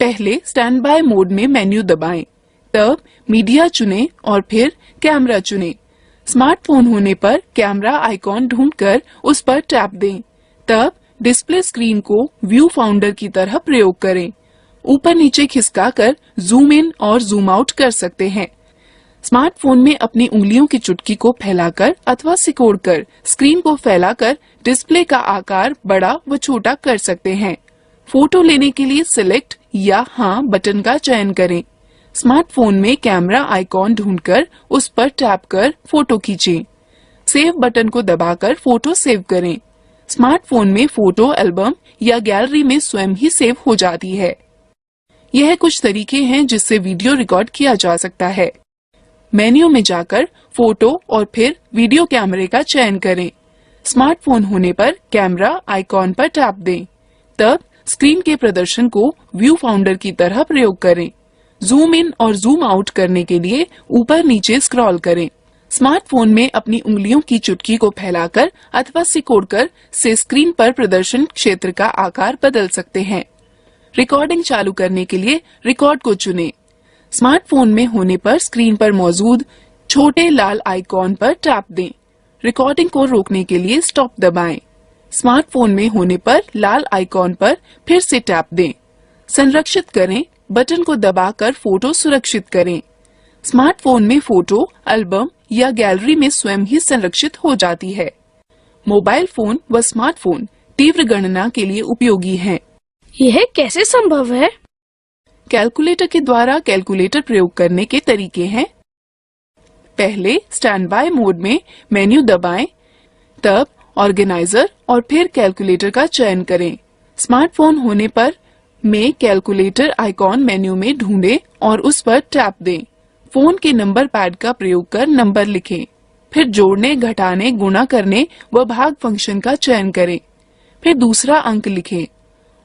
पहले स्टैंड बाय मोड में मेन्यू दबाएं, तब मीडिया चुनें और फिर कैमरा चुनें। स्मार्टफोन होने पर कैमरा आइकॉन ढूंढकर उस पर टैप दें, तब डिस्प्ले स्क्रीन को व्यू फाउंडर की तरह प्रयोग करें। ऊपर नीचे खिसकाकर जूम इन और जूम आउट कर सकते हैं। स्मार्टफोन में अपनी उंगलियों की चुटकी को फैलाकर अथवा सिकोड़कर स्क्रीन को फैलाकर डिस्प्ले का आकार बड़ा व छोटा कर सकते हैं। फोटो लेने के लिए सिलेक्ट या हाँ बटन का चयन करें। स्मार्टफोन में कैमरा आइकॉन ढूंढकर उस पर टैप कर फोटो खींचें। सेव बटन को दबाकर फोटो सेव करें। स्मार्टफोन में फोटो एल्बम या गैलरी में स्वयं ही सेव हो जाती है। यह कुछ तरीके हैं जिससे वीडियो रिकॉर्ड किया जा सकता है। मेन्यू में जाकर फोटो और फिर वीडियो कैमरे का चयन करें। स्मार्टफोन होने पर कैमरा आइकॉन पर टैप दें, तब स्क्रीन के प्रदर्शन को व्यू फाउंडर की तरह प्रयोग करें। जूम इन और जूम आउट करने के लिए ऊपर नीचे स्क्रॉल करें। स्मार्टफोन में अपनी उंगलियों की चुटकी को फैलाकर अथवा सिकोड़कर से स्क्रीन पर प्रदर्शन क्षेत्र का आकार बदल सकते हैं। रिकॉर्डिंग चालू करने के लिए रिकॉर्ड को चुनें। स्मार्टफोन में होने पर स्क्रीन पर मौजूद छोटे लाल आइकॉन पर टैप दें। रिकॉर्डिंग को रोकने के लिए स्टॉप दबाएं। स्मार्टफोन में होने पर लाल आइकॉन पर फिर से टैप दें। संरक्षित करें, बटन को दबाकर फोटो सुरक्षित करें। स्मार्टफोन में फोटो एल्बम या गैलरी में स्वयं ही संरक्षित हो जाती है। मोबाइल फोन व स्मार्टफोन तीव्र गणना के लिए उपयोगी हैं। यह कैसे संभव है? कैलकुलेटर के द्वारा कैलकुलेटर प्रयोग करने के तरीके हैं। पहले स्टैंड बाय मोड में मेन्यू दबाएं, तब ऑर्गेनाइजर और फिर कैलकुलेटर का चयन करें। स्मार्टफोन होने पर में कैलकुलेटर आइकॉन मेन्यू में ढूंढें और उस पर टैप दें। फोन के नंबर पैड का प्रयोग कर नंबर लिखें। फिर जोड़ने, घटाने, गुणा करने व भाग फंक्शन का चयन करें। फिर दूसरा अंक लिखें।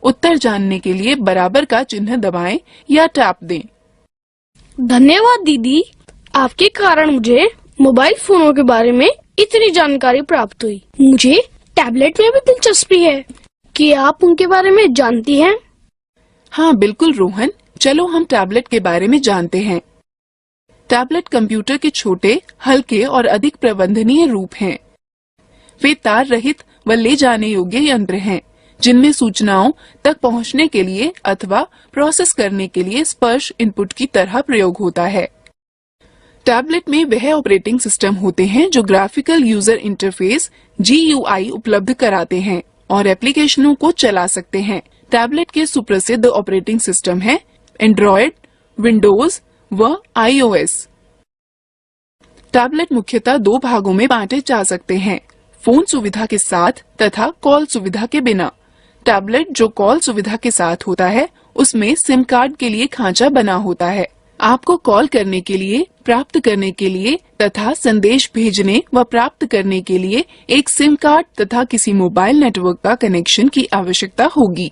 उत्तर जानने के लिए बराबर का चिन्ह दबाएं या टैप दें। धन्यवाद दीदी, आपके कारण मुझे मोबाइल फोनों के बारे में इतनी जानकारी प्राप्त हुई। मुझे टैबलेट में भी दिलचस्पी है। क्या आप उनके बारे में जानती हैं? हाँ बिल्कुल रोहन, चलो हम टैबलेट के बारे में जानते हैं। टैबलेट कंप्यूटर के छोटे, हल्के और अधिक प्रबंधनीय रूप हैं। वे तार रहित व ले जाने योग्य यंत्र हैं, जिनमें सूचनाओं तक पहुंचने के लिए अथवा प्रोसेस करने के लिए स्पर्श इनपुट की तरह प्रयोग होता है। टैबलेट में वह ऑपरेटिंग सिस्टम होते हैं जो ग्राफिकल यूजर इंटरफेस GUI उपलब्ध कराते हैं और एप्लीकेशनों को चला सकते हैं। टैबलेट के सुप्रसिद्ध ऑपरेटिंग सिस्टम हैं एंड्रॉयड, विंडोज व iOS। टैबलेट मुख्यतः दो भागों में बांटे जा सकते हैं, फोन सुविधा के साथ तथा कॉल सुविधा के बिना। टैबलेट जो कॉल सुविधा के साथ होता है, उसमें सिम कार्ड के लिए खांचा बना होता है। आपको कॉल करने के लिए, प्राप्त करने के लिए तथा संदेश भेजने व प्राप्त करने के लिए एक सिम कार्ड तथा किसी मोबाइल नेटवर्क का कनेक्शन की आवश्यकता होगी।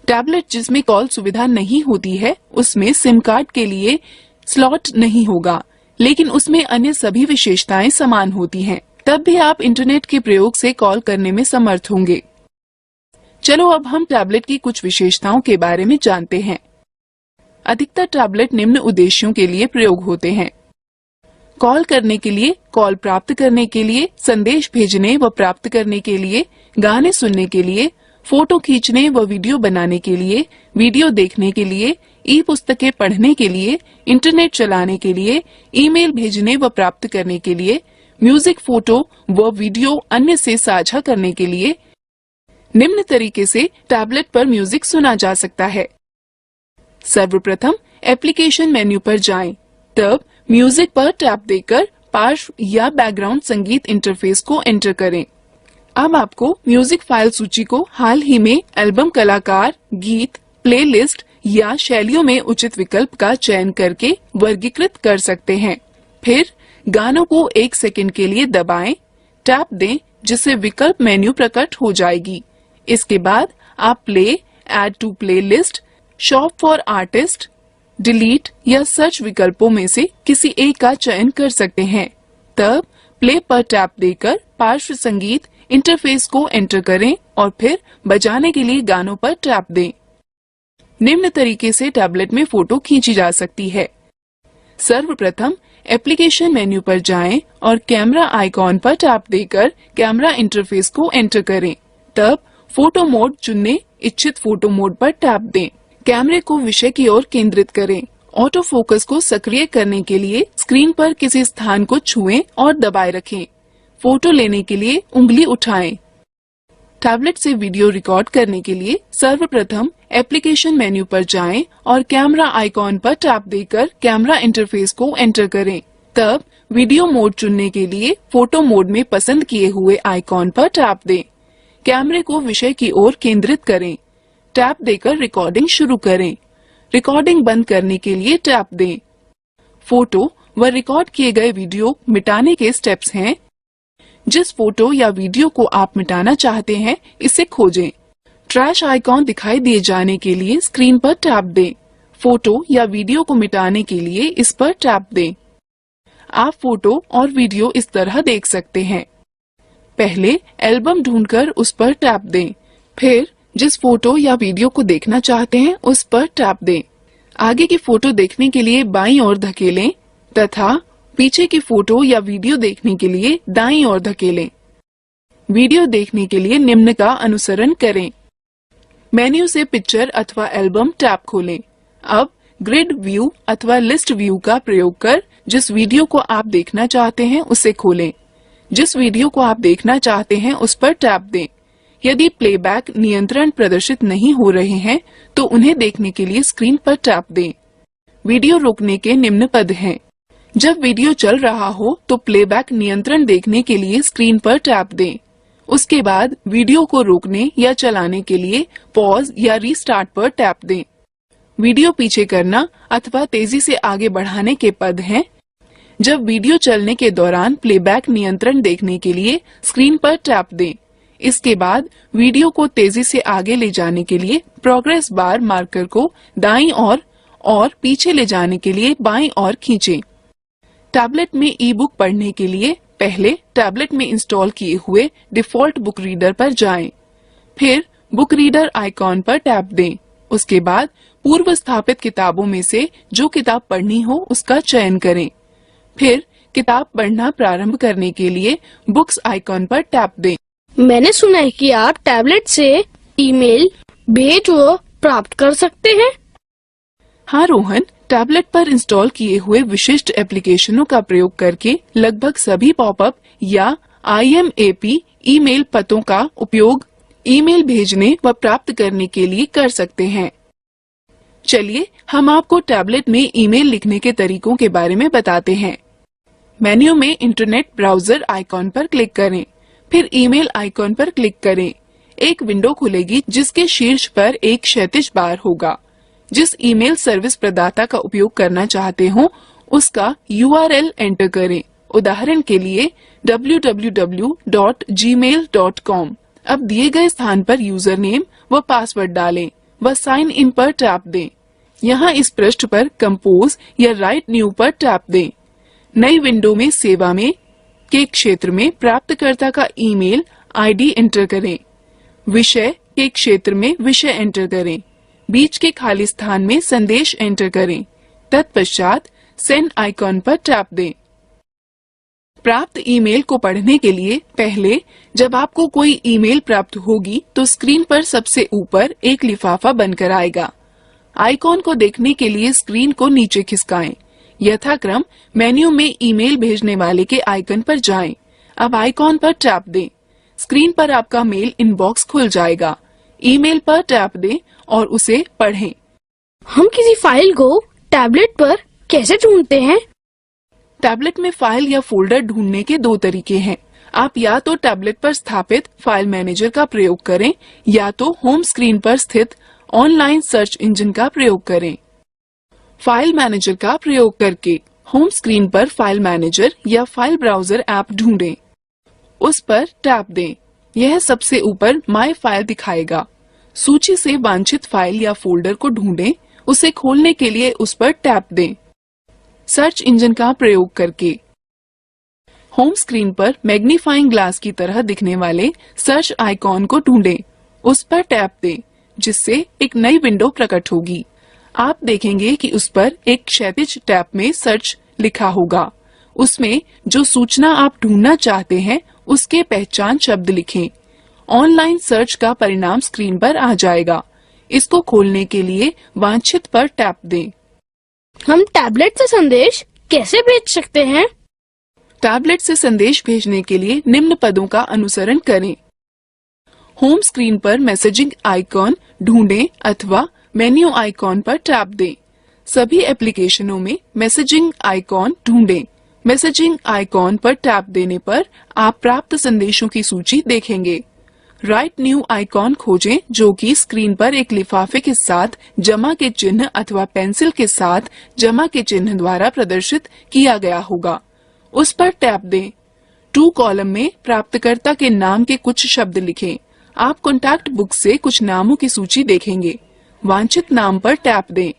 टैबलेट जिसमें कॉल सुविधा नहीं होती है, उसमें सिम कार्ड के लिए स्लॉट नहीं होगा, लेकिन उसमें अन्य सभी विशेषताएं समान होती हैं। तब भी आप इंटरनेट के प्रयोग से कॉल करने में समर्थ होंगे। चलो अब हम टैबलेट की कुछ विशेषताओं के बारे में जानते हैं। अधिकतर टैबलेट निम्न उद्देश्यों के लिए प्रयोग होते हैं: कॉल करने के लिए, कॉल प्राप्त करने के लिए, संदेश भेजने व प्राप्त करने के लिए, गाने सुनने के लिए, फोटो खींचने व वीडियो बनाने के लिए, वीडियो देखने के लिए, ई पुस्तकें पढ़ने के लिए, इंटरनेट चलाने के लिए, ईमेल भेजने व प्राप्त करने के लिए, म्यूजिक, फोटो व वीडियो अन्य से साझा करने के लिए। निम्न तरीके से टैबलेट पर म्यूजिक सुना जा सकता है। सर्वप्रथम एप्लीकेशन मेन्यू पर जाएं, तब म्यूजिक पर टैप देकर पार्श्व या बैकग्राउंड संगीत इंटरफेस को एंटर करें। अब आपको म्यूजिक फाइल सूची को हाल ही में एल्बम, कलाकार, गीत, प्लेलिस्ट या शैलियों में उचित विकल्प का चयन करके वर्गीकृत कर सकते हैं। फिर गानों को 1 सेकंड के लिए दबाएं, टैप दें, जिससे विकल्प मेन्यू प्रकट हो जाएगी। इसके बाद आप play, add to playlist, shop for artist, delete या सर्च विकल्पों में से किसी एक का चयन कर सकते हैं। तब प्ले पर टैप देकर पार्श्व संगीत इंटरफेस को एंटर करें और फिर बजाने के लिए गानों पर टैप दें। निम्न तरीके से टैबलेट में फोटो खींची जा सकती है। सर्वप्रथम एप्लीकेशन मेन्यू पर जाएं और कैमरा आइकॉन पर टैप देकर कैमरा इंटरफेस को एंटर करें। तब फोटो मोड चुनने, इच्छित फोटो मोड पर टैप दें। कैमरे को विषय की ओर केंद्रित करें। ऑटो फोकस को सक्रिय करने के लिए स्क्रीन पर किसी स्थान को छुएं और दबाए रखें। फोटो लेने के लिए उंगली उठाएं। टैबलेट से वीडियो रिकॉर्ड करने के लिए सर्वप्रथम एप्लीकेशन मेन्यू पर जाएं और कैमरा आइकॉन पर टैप देकर कैमरा इंटरफेस को एंटर करें। तब वीडियो मोड चुनने के लिए फोटो मोड में पसंद किए हुए आइकॉन पर टैप दें। कैमरे को विषय की ओर केंद्रित करें। टैप देकर रिकॉर्डिंग शुरू करें। रिकॉर्डिंग बंद करने के लिए टैप दें। फोटो व रिकॉर्ड किए गए वीडियो मिटाने के स्टेप्स हैं। जिस फोटो या वीडियो को आप मिटाना चाहते हैं, इसे खोजें। ट्रैश आइकॉन दिखाई दिए जाने के लिए स्क्रीन पर टैप दें। फोटो या वीडियो को मिटाने के लिए इस पर टैप दें। आप फोटो और वीडियो इस तरह देख सकते हैं। पहले एल्बम ढूंढकर उस पर टैप दें, फिर जिस फोटो या वीडियो को देखना चाहते हैं उस पर टैप दें। आगे की फोटो देखने के लिए बाईं ओर धकेलें तथा पीछे की फोटो या वीडियो देखने के लिए दाईं ओर धकेलें। वीडियो देखने के लिए निम्न का अनुसरण करें। मेन्यू से पिक्चर अथवा एल्बम टैब खोलें। अब ग्रिड व्यू अथवा लिस्ट व्यू का प्रयोग कर जिस वीडियो को आप देखना चाहते हैं उसे खोलें। जिस वीडियो को आप देखना चाहते हैं उस पर टैप दें। यदि प्लेबैक नियंत्रण प्रदर्शित नहीं हो रहे हैं तो उन्हें देखने के लिए स्क्रीन पर टैप दें। वीडियो रोकने के निम्न पद हैं। जब वीडियो चल रहा हो तो प्लेबैक नियंत्रण देखने के लिए स्क्रीन पर टैप दें। उसके बाद वीडियो को रोकने या चलाने के लिए पॉज या रीस्टार्ट पर टैप दें। वीडियो पीछे करना अथवा तेजी से आगे बढ़ाने के पद हैं। जब वीडियो चलने के दौरान प्लेबैक नियंत्रण देखने के लिए स्क्रीन पर टैप दें। इसके बाद वीडियो को तेजी से आगे ले जाने के लिए प्रोग्रेस बार मार्कर को दाईं ओर और पीछे ले जाने के लिए बाईं ओर खींचें। टैबलेट में ई बुक पढ़ने के लिए पहले टैबलेट में इंस्टॉल किए हुए डिफॉल्ट बुक रीडर पर जाएं। फिर बुक रीडर आइकॉन पर टैप दें। उसके बाद पूर्व स्थापित किताबों में से जो किताब पढ़नी हो उसका चयन करें। फिर किताब पढ़ना प्रारंभ करने के लिए बुक्स आइकॉन पर टैप दें। मैंने सुना है कि आप टैबलेट से ईमेल भेज व प्राप्त कर सकते हैं। हाँ रोहन, टैबलेट पर इंस्टॉल किए हुए विशिष्ट एप्लीकेशनों का प्रयोग करके लगभग सभी पॉपअप या IMAP ईमेल पतों का उपयोग ईमेल भेजने व प्राप्त करने के लिए कर सकते हैं। चलिए हम आपको टैबलेट में ईमेल लिखने के तरीकों के बारे में बताते हैं। मेन्यू में इंटरनेट ब्राउजर आइकॉन पर क्लिक करें, फिर ईमेल आइकॉन पर क्लिक करें। एक विंडो खुलेगी जिसके शीर्ष पर एक क्षैतिज बार होगा। जिस ईमेल सर्विस प्रदाता का उपयोग करना चाहते हो उसका URL एंटर करें। उदाहरण के लिए www.gmail.com। अब दिए गए स्थान पर यूजर नेम व पासवर्ड डालें व साइन इन पर टैप दें। यहाँ इस पृष्ठ पर कंपोज या राइट न्यू पर टैप दें। नई विंडो में सेवा में के क्षेत्र में प्राप्तकर्ता का ईमेल ID एंटर करें। विषय के क्षेत्र में विषय एंटर करें। बीच के खाली स्थान में संदेश एंटर करें। तत्पश्चात सेंड आइकॉन पर टैप दें। प्राप्त ईमेल को पढ़ने के लिए पहले जब आपको कोई ईमेल प्राप्त होगी तो स्क्रीन पर सबसे ऊपर एक लिफाफा बनकर आएगा। आइकॉन को देखने के लिए स्क्रीन को नीचे खिसकाएं। यथाक्रम मेन्यू में ईमेल भेजने वाले के आइकन पर जाएं। अब आइकॉन पर टैप दें। स्क्रीन पर आपका मेल इनबॉक्स खुल जाएगा। ईमेल पर टैप दें और उसे पढ़ें। हम किसी फाइल को टैबलेट पर कैसे ढूंढते हैं? टैबलेट में फाइल या फोल्डर ढूंढने के दो तरीके हैं। आप या तो टैबलेट पर स्थापित फाइल मैनेजर का प्रयोग करें या तो होम स्क्रीन पर स्थित ऑनलाइन सर्च इंजन का प्रयोग करें। फाइल मैनेजर का प्रयोग करके होम स्क्रीन पर फाइल मैनेजर या फाइल ब्राउजर ऐप ढूंढें। उस पर टैप दें। यह सबसे ऊपर माय फाइल दिखाएगा। सूची से वांछित फाइल या फोल्डर को ढूंढें। उसे खोलने के लिए उस पर टैप दें। सर्च इंजन का प्रयोग करके होम स्क्रीन पर मैग्नीफाइंग ग्लास की तरह दिखने वाले सर्च आइकॉन को ढूंढें। उस पर टैप दें जिससे एक नई विंडो प्रकट होगी। आप देखेंगे कि उस पर एक क्षैतिज टैब में सर्च लिखा होगा। उसमें जो सूचना आप ढूंढना चाहते हैं उसके पहचान शब्द लिखें। ऑनलाइन सर्च का परिणाम स्क्रीन पर आ जाएगा। इसको खोलने के लिए वांछित पर टैप दें। हम टैबलेट से संदेश कैसे भेज सकते हैं? टैबलेट से संदेश भेजने के लिए निम्न पदों का अनुसरण करें। होम स्क्रीन पर मैसेजिंग आइकॉन ढूंढें अथवा मेन्यू आइकॉन पर टैप दें। सभी एप्लीकेशनों में मैसेजिंग आइकॉन ढूंढें। मैसेजिंग आइकॉन पर टैप देने पर आप प्राप्त संदेशों की सूची देखेंगे। राइट न्यू आइकॉन खोजें जो कि स्क्रीन पर एक लिफाफे के साथ जमा के चिन्ह अथवा पेंसिल के साथ जमा के चिन्ह द्वारा प्रदर्शित किया गया होगा। उस पर टैप दें। टू कॉलम में प्राप्तकर्ता के नाम के कुछ शब्द लिखें। आप कॉन्टैक्ट बुक से कुछ नामों की सूची देखेंगे। वांछित नाम पर टैप दें।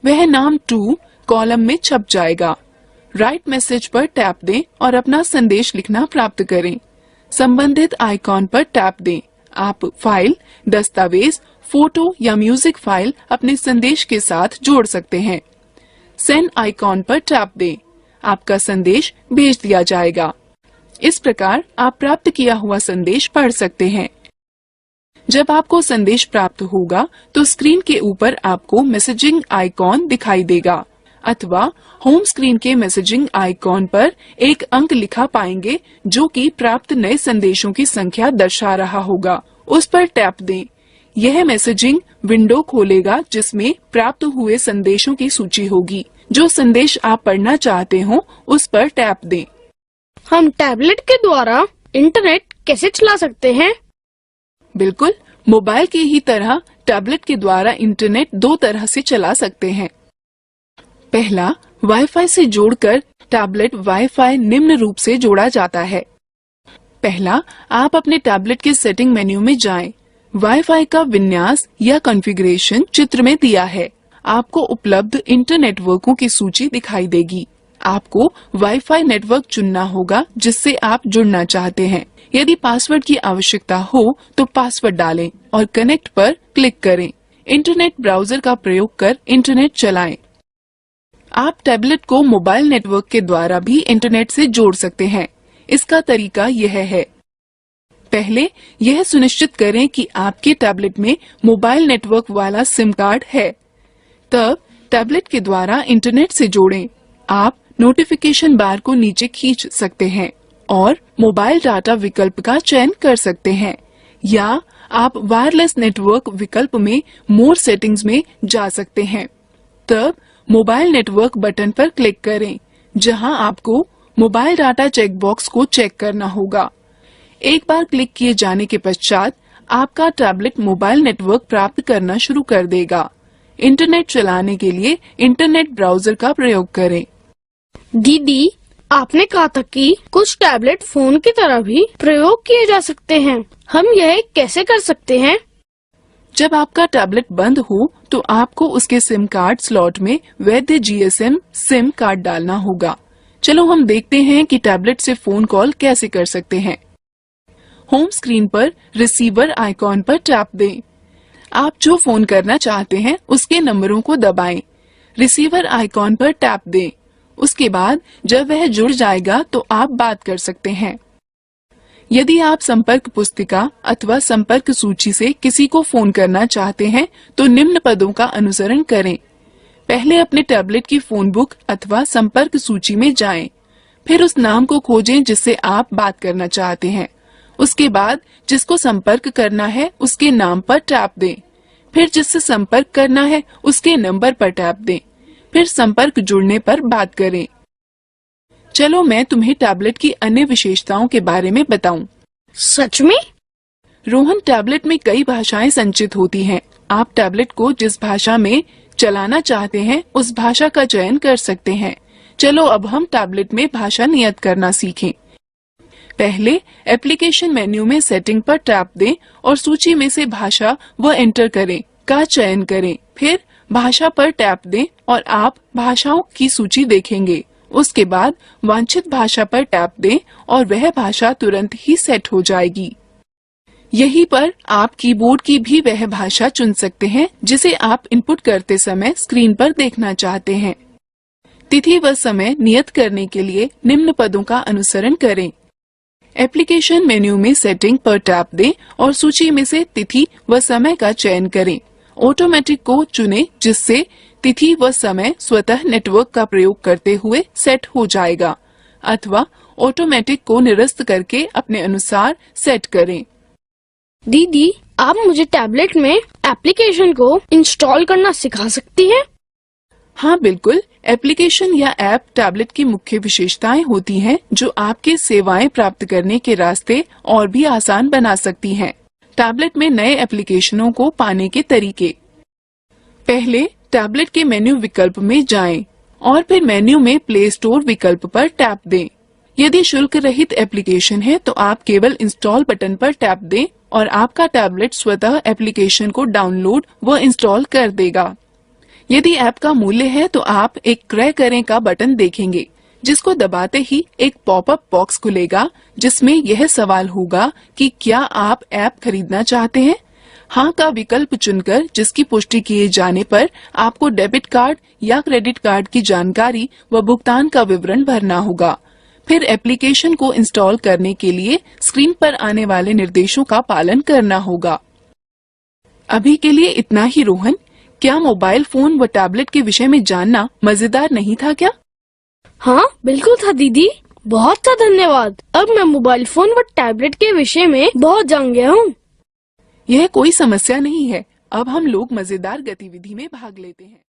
वह नाम 2 कॉलम में छप जाएगा। राइट मैसेज पर टैप दें और अपना संदेश लिखना प्राप्त करें। संबंधित आइकॉन पर टैप दें। आप फाइल, दस्तावेज, फोटो या म्यूजिक फाइल अपने संदेश के साथ जोड़ सकते हैं। सेंड आइकॉन पर टैप दें। आपका संदेश भेज दिया जाएगा। इस प्रकार आप प्राप्त किया हुआ संदेश पढ़ सकते हैं। जब आपको संदेश प्राप्त होगा तो स्क्रीन के ऊपर आपको मैसेजिंग आइकॉन दिखाई देगा अथवा होम स्क्रीन के मैसेजिंग आइकॉन पर एक अंक लिखा पाएंगे जो कि प्राप्त नए संदेशों की संख्या दर्शा रहा होगा। उस पर टैप दें। यह मैसेजिंग विंडो खोलेगा जिसमें प्राप्त हुए संदेशों की सूची होगी। जो संदेश आप पढ़ना चाहते हो उस पर टैप दें। हम टैबलेट के द्वारा इंटरनेट कैसे चला सकते हैं? बिल्कुल, मोबाइल की ही तरह टैबलेट के द्वारा इंटरनेट दो तरह से चला सकते हैं। पहला, वाईफाई से जोड़कर टैबलेट वाईफाई निम्न रूप से जोड़ा जाता है। पहला, आप अपने टैबलेट के सेटिंग मेन्यू में जाएं। वाईफाई का विन्यास या कॉन्फ़िगरेशन चित्र में दिया है। आपको उपलब्ध इंटरनेटवर्कों की सूची दिखाई देगी। आपको वाईफाई नेटवर्क चुनना होगा जिससे आप जुड़ना चाहते हैं। यदि पासवर्ड की आवश्यकता हो तो पासवर्ड डालें और कनेक्ट पर क्लिक करें। इंटरनेट ब्राउजर का प्रयोग कर इंटरनेट चलाएं। आप टैबलेट को मोबाइल नेटवर्क के द्वारा भी इंटरनेट से जोड़ सकते हैं। इसका तरीका यह है। पहले यह सुनिश्चित करें कि आपके टैबलेट में मोबाइल नेटवर्क वाला सिम कार्ड है। तब टैबलेट के द्वारा इंटरनेट से जोड़ें। आप नोटिफिकेशन बार को नीचे खींच सकते हैं और मोबाइल डाटा विकल्प का चयन कर सकते हैं, या आप वायरलेस नेटवर्क विकल्प में मोर सेटिंग्स में जा सकते हैं। तब मोबाइल नेटवर्क बटन पर क्लिक करें, जहां आपको मोबाइल डाटा चेक बॉक्स को चेक करना होगा। एक बार क्लिक किए जाने के पश्चात आपका टैबलेट मोबाइल नेटवर्क प्राप्त करना शुरू कर देगा। इंटरनेट चलाने के लिए इंटरनेट ब्राउजर का प्रयोग करें। दीदी, आपने कहा था कि कुछ टैबलेट फोन की तरह भी प्रयोग किए जा सकते हैं। हम यह कैसे कर सकते हैं? जब आपका टैबलेट बंद हो तो आपको उसके सिम कार्ड स्लॉट में वैध जीएसएम सिम कार्ड डालना होगा। चलो हम देखते हैं कि टैबलेट से फोन कॉल कैसे कर सकते हैं। होम स्क्रीन पर रिसीवर आइकॉन पर टैप दें। आप जो फोन करना चाहते हैं उसके नंबरों को दबाएं। रिसीवर आइकॉन पर टैप दें। उसके बाद जब वह जुड़ जाएगा तो आप बात कर सकते हैं। यदि आप संपर्क पुस्तिका अथवा संपर्क सूची से किसी को फोन करना चाहते हैं तो निम्न पदों का अनुसरण करें। पहले अपने टैबलेट की फोन बुक अथवा संपर्क सूची में जाएं। फिर उस नाम को खोजें जिससे आप बात करना चाहते हैं। उसके बाद जिसको संपर्क करना है उसके नाम पर टैप दें। फिर जिससे संपर्क करना है उसके नंबर पर टैप दें। फिर संपर्क जुड़ने पर बात करें। चलो मैं तुम्हें टैबलेट की अन्य विशेषताओं के बारे में बताऊं। सच में? रोहन, टैबलेट में कई भाषाएं संचित होती हैं। आप टैबलेट को जिस भाषा में चलाना चाहते हैं उस भाषा का चयन कर सकते हैं। चलो अब हम टैबलेट में भाषा नियत करना सीखें। पहले एप्लीकेशन मेन्यू में सेटिंग पर टैप दें और सूची में से भाषा व एंटर करें का चयन करें। फिर भाषा पर टैप दें और आप भाषाओं की सूची देखेंगे। उसके बाद वांछित भाषा पर टैप दें और वह भाषा तुरंत ही सेट हो जाएगी। यहीं पर आप कीबोर्ड की भी वह भाषा चुन सकते हैं जिसे आप इनपुट करते समय स्क्रीन पर देखना चाहते हैं। तिथि व समय नियत करने के लिए निम्न पदों का अनुसरण करें। एप्लीकेशन मेन्यू में सेटिंग पर टैप दें और सूची में से तिथि व समय का चयन करें। ऑटोमेटिक को चुनें जिससे तिथि व समय स्वतः नेटवर्क का प्रयोग करते हुए सेट हो जाएगा, अथवा ऑटोमेटिक को निरस्त करके अपने अनुसार सेट करें। दीदी, आप मुझे टैबलेट में एप्लीकेशन को इंस्टॉल करना सिखा सकती हैं? हाँ बिल्कुल, एप्लीकेशन या ऐप टैबलेट की मुख्य विशेषताएं होती हैं जो आपके सेवाएं प्राप्त करने के रास्ते और भी आसान बना सकती हैं। टैबलेट में नए एप्लीकेशनों को पाने के तरीके। पहले टैबलेट के मेन्यू विकल्प में जाएं और फिर मेन्यू में प्ले स्टोर विकल्प पर टैप दें। यदि शुल्क रहित एप्लीकेशन है तो आप केवल इंस्टॉल बटन पर टैप दें और आपका टैबलेट स्वतः एप्लीकेशन को डाउनलोड व इंस्टॉल कर देगा। यदि ऐप का मूल्य है तो आप एक क्रय करें का बटन देखेंगे जिसको दबाते ही एक पॉपअप बॉक्स खुलेगा जिसमें यह सवाल होगा कि क्या आप ऐप खरीदना चाहते हैं। हाँ का विकल्प चुनकर जिसकी पुष्टि किए जाने पर आपको डेबिट कार्ड या क्रेडिट कार्ड की जानकारी व भुगतान का विवरण भरना होगा। फिर एप्लीकेशन को इंस्टॉल करने के लिए स्क्रीन पर आने वाले निर्देशों का पालन करना होगा। अभी के लिए इतना ही रोहन। क्या मोबाइल फोन व टैबलेट के विषय में जानना मजेदार नहीं था क्या? हाँ बिल्कुल था दीदी, बहुत सा धन्यवाद। अब मैं मोबाइल फोन व टैबलेट के विषय में बहुत जान गया हूँ। यह कोई समस्या नहीं है। अब हम लोग मजेदार गतिविधि में भाग लेते हैं।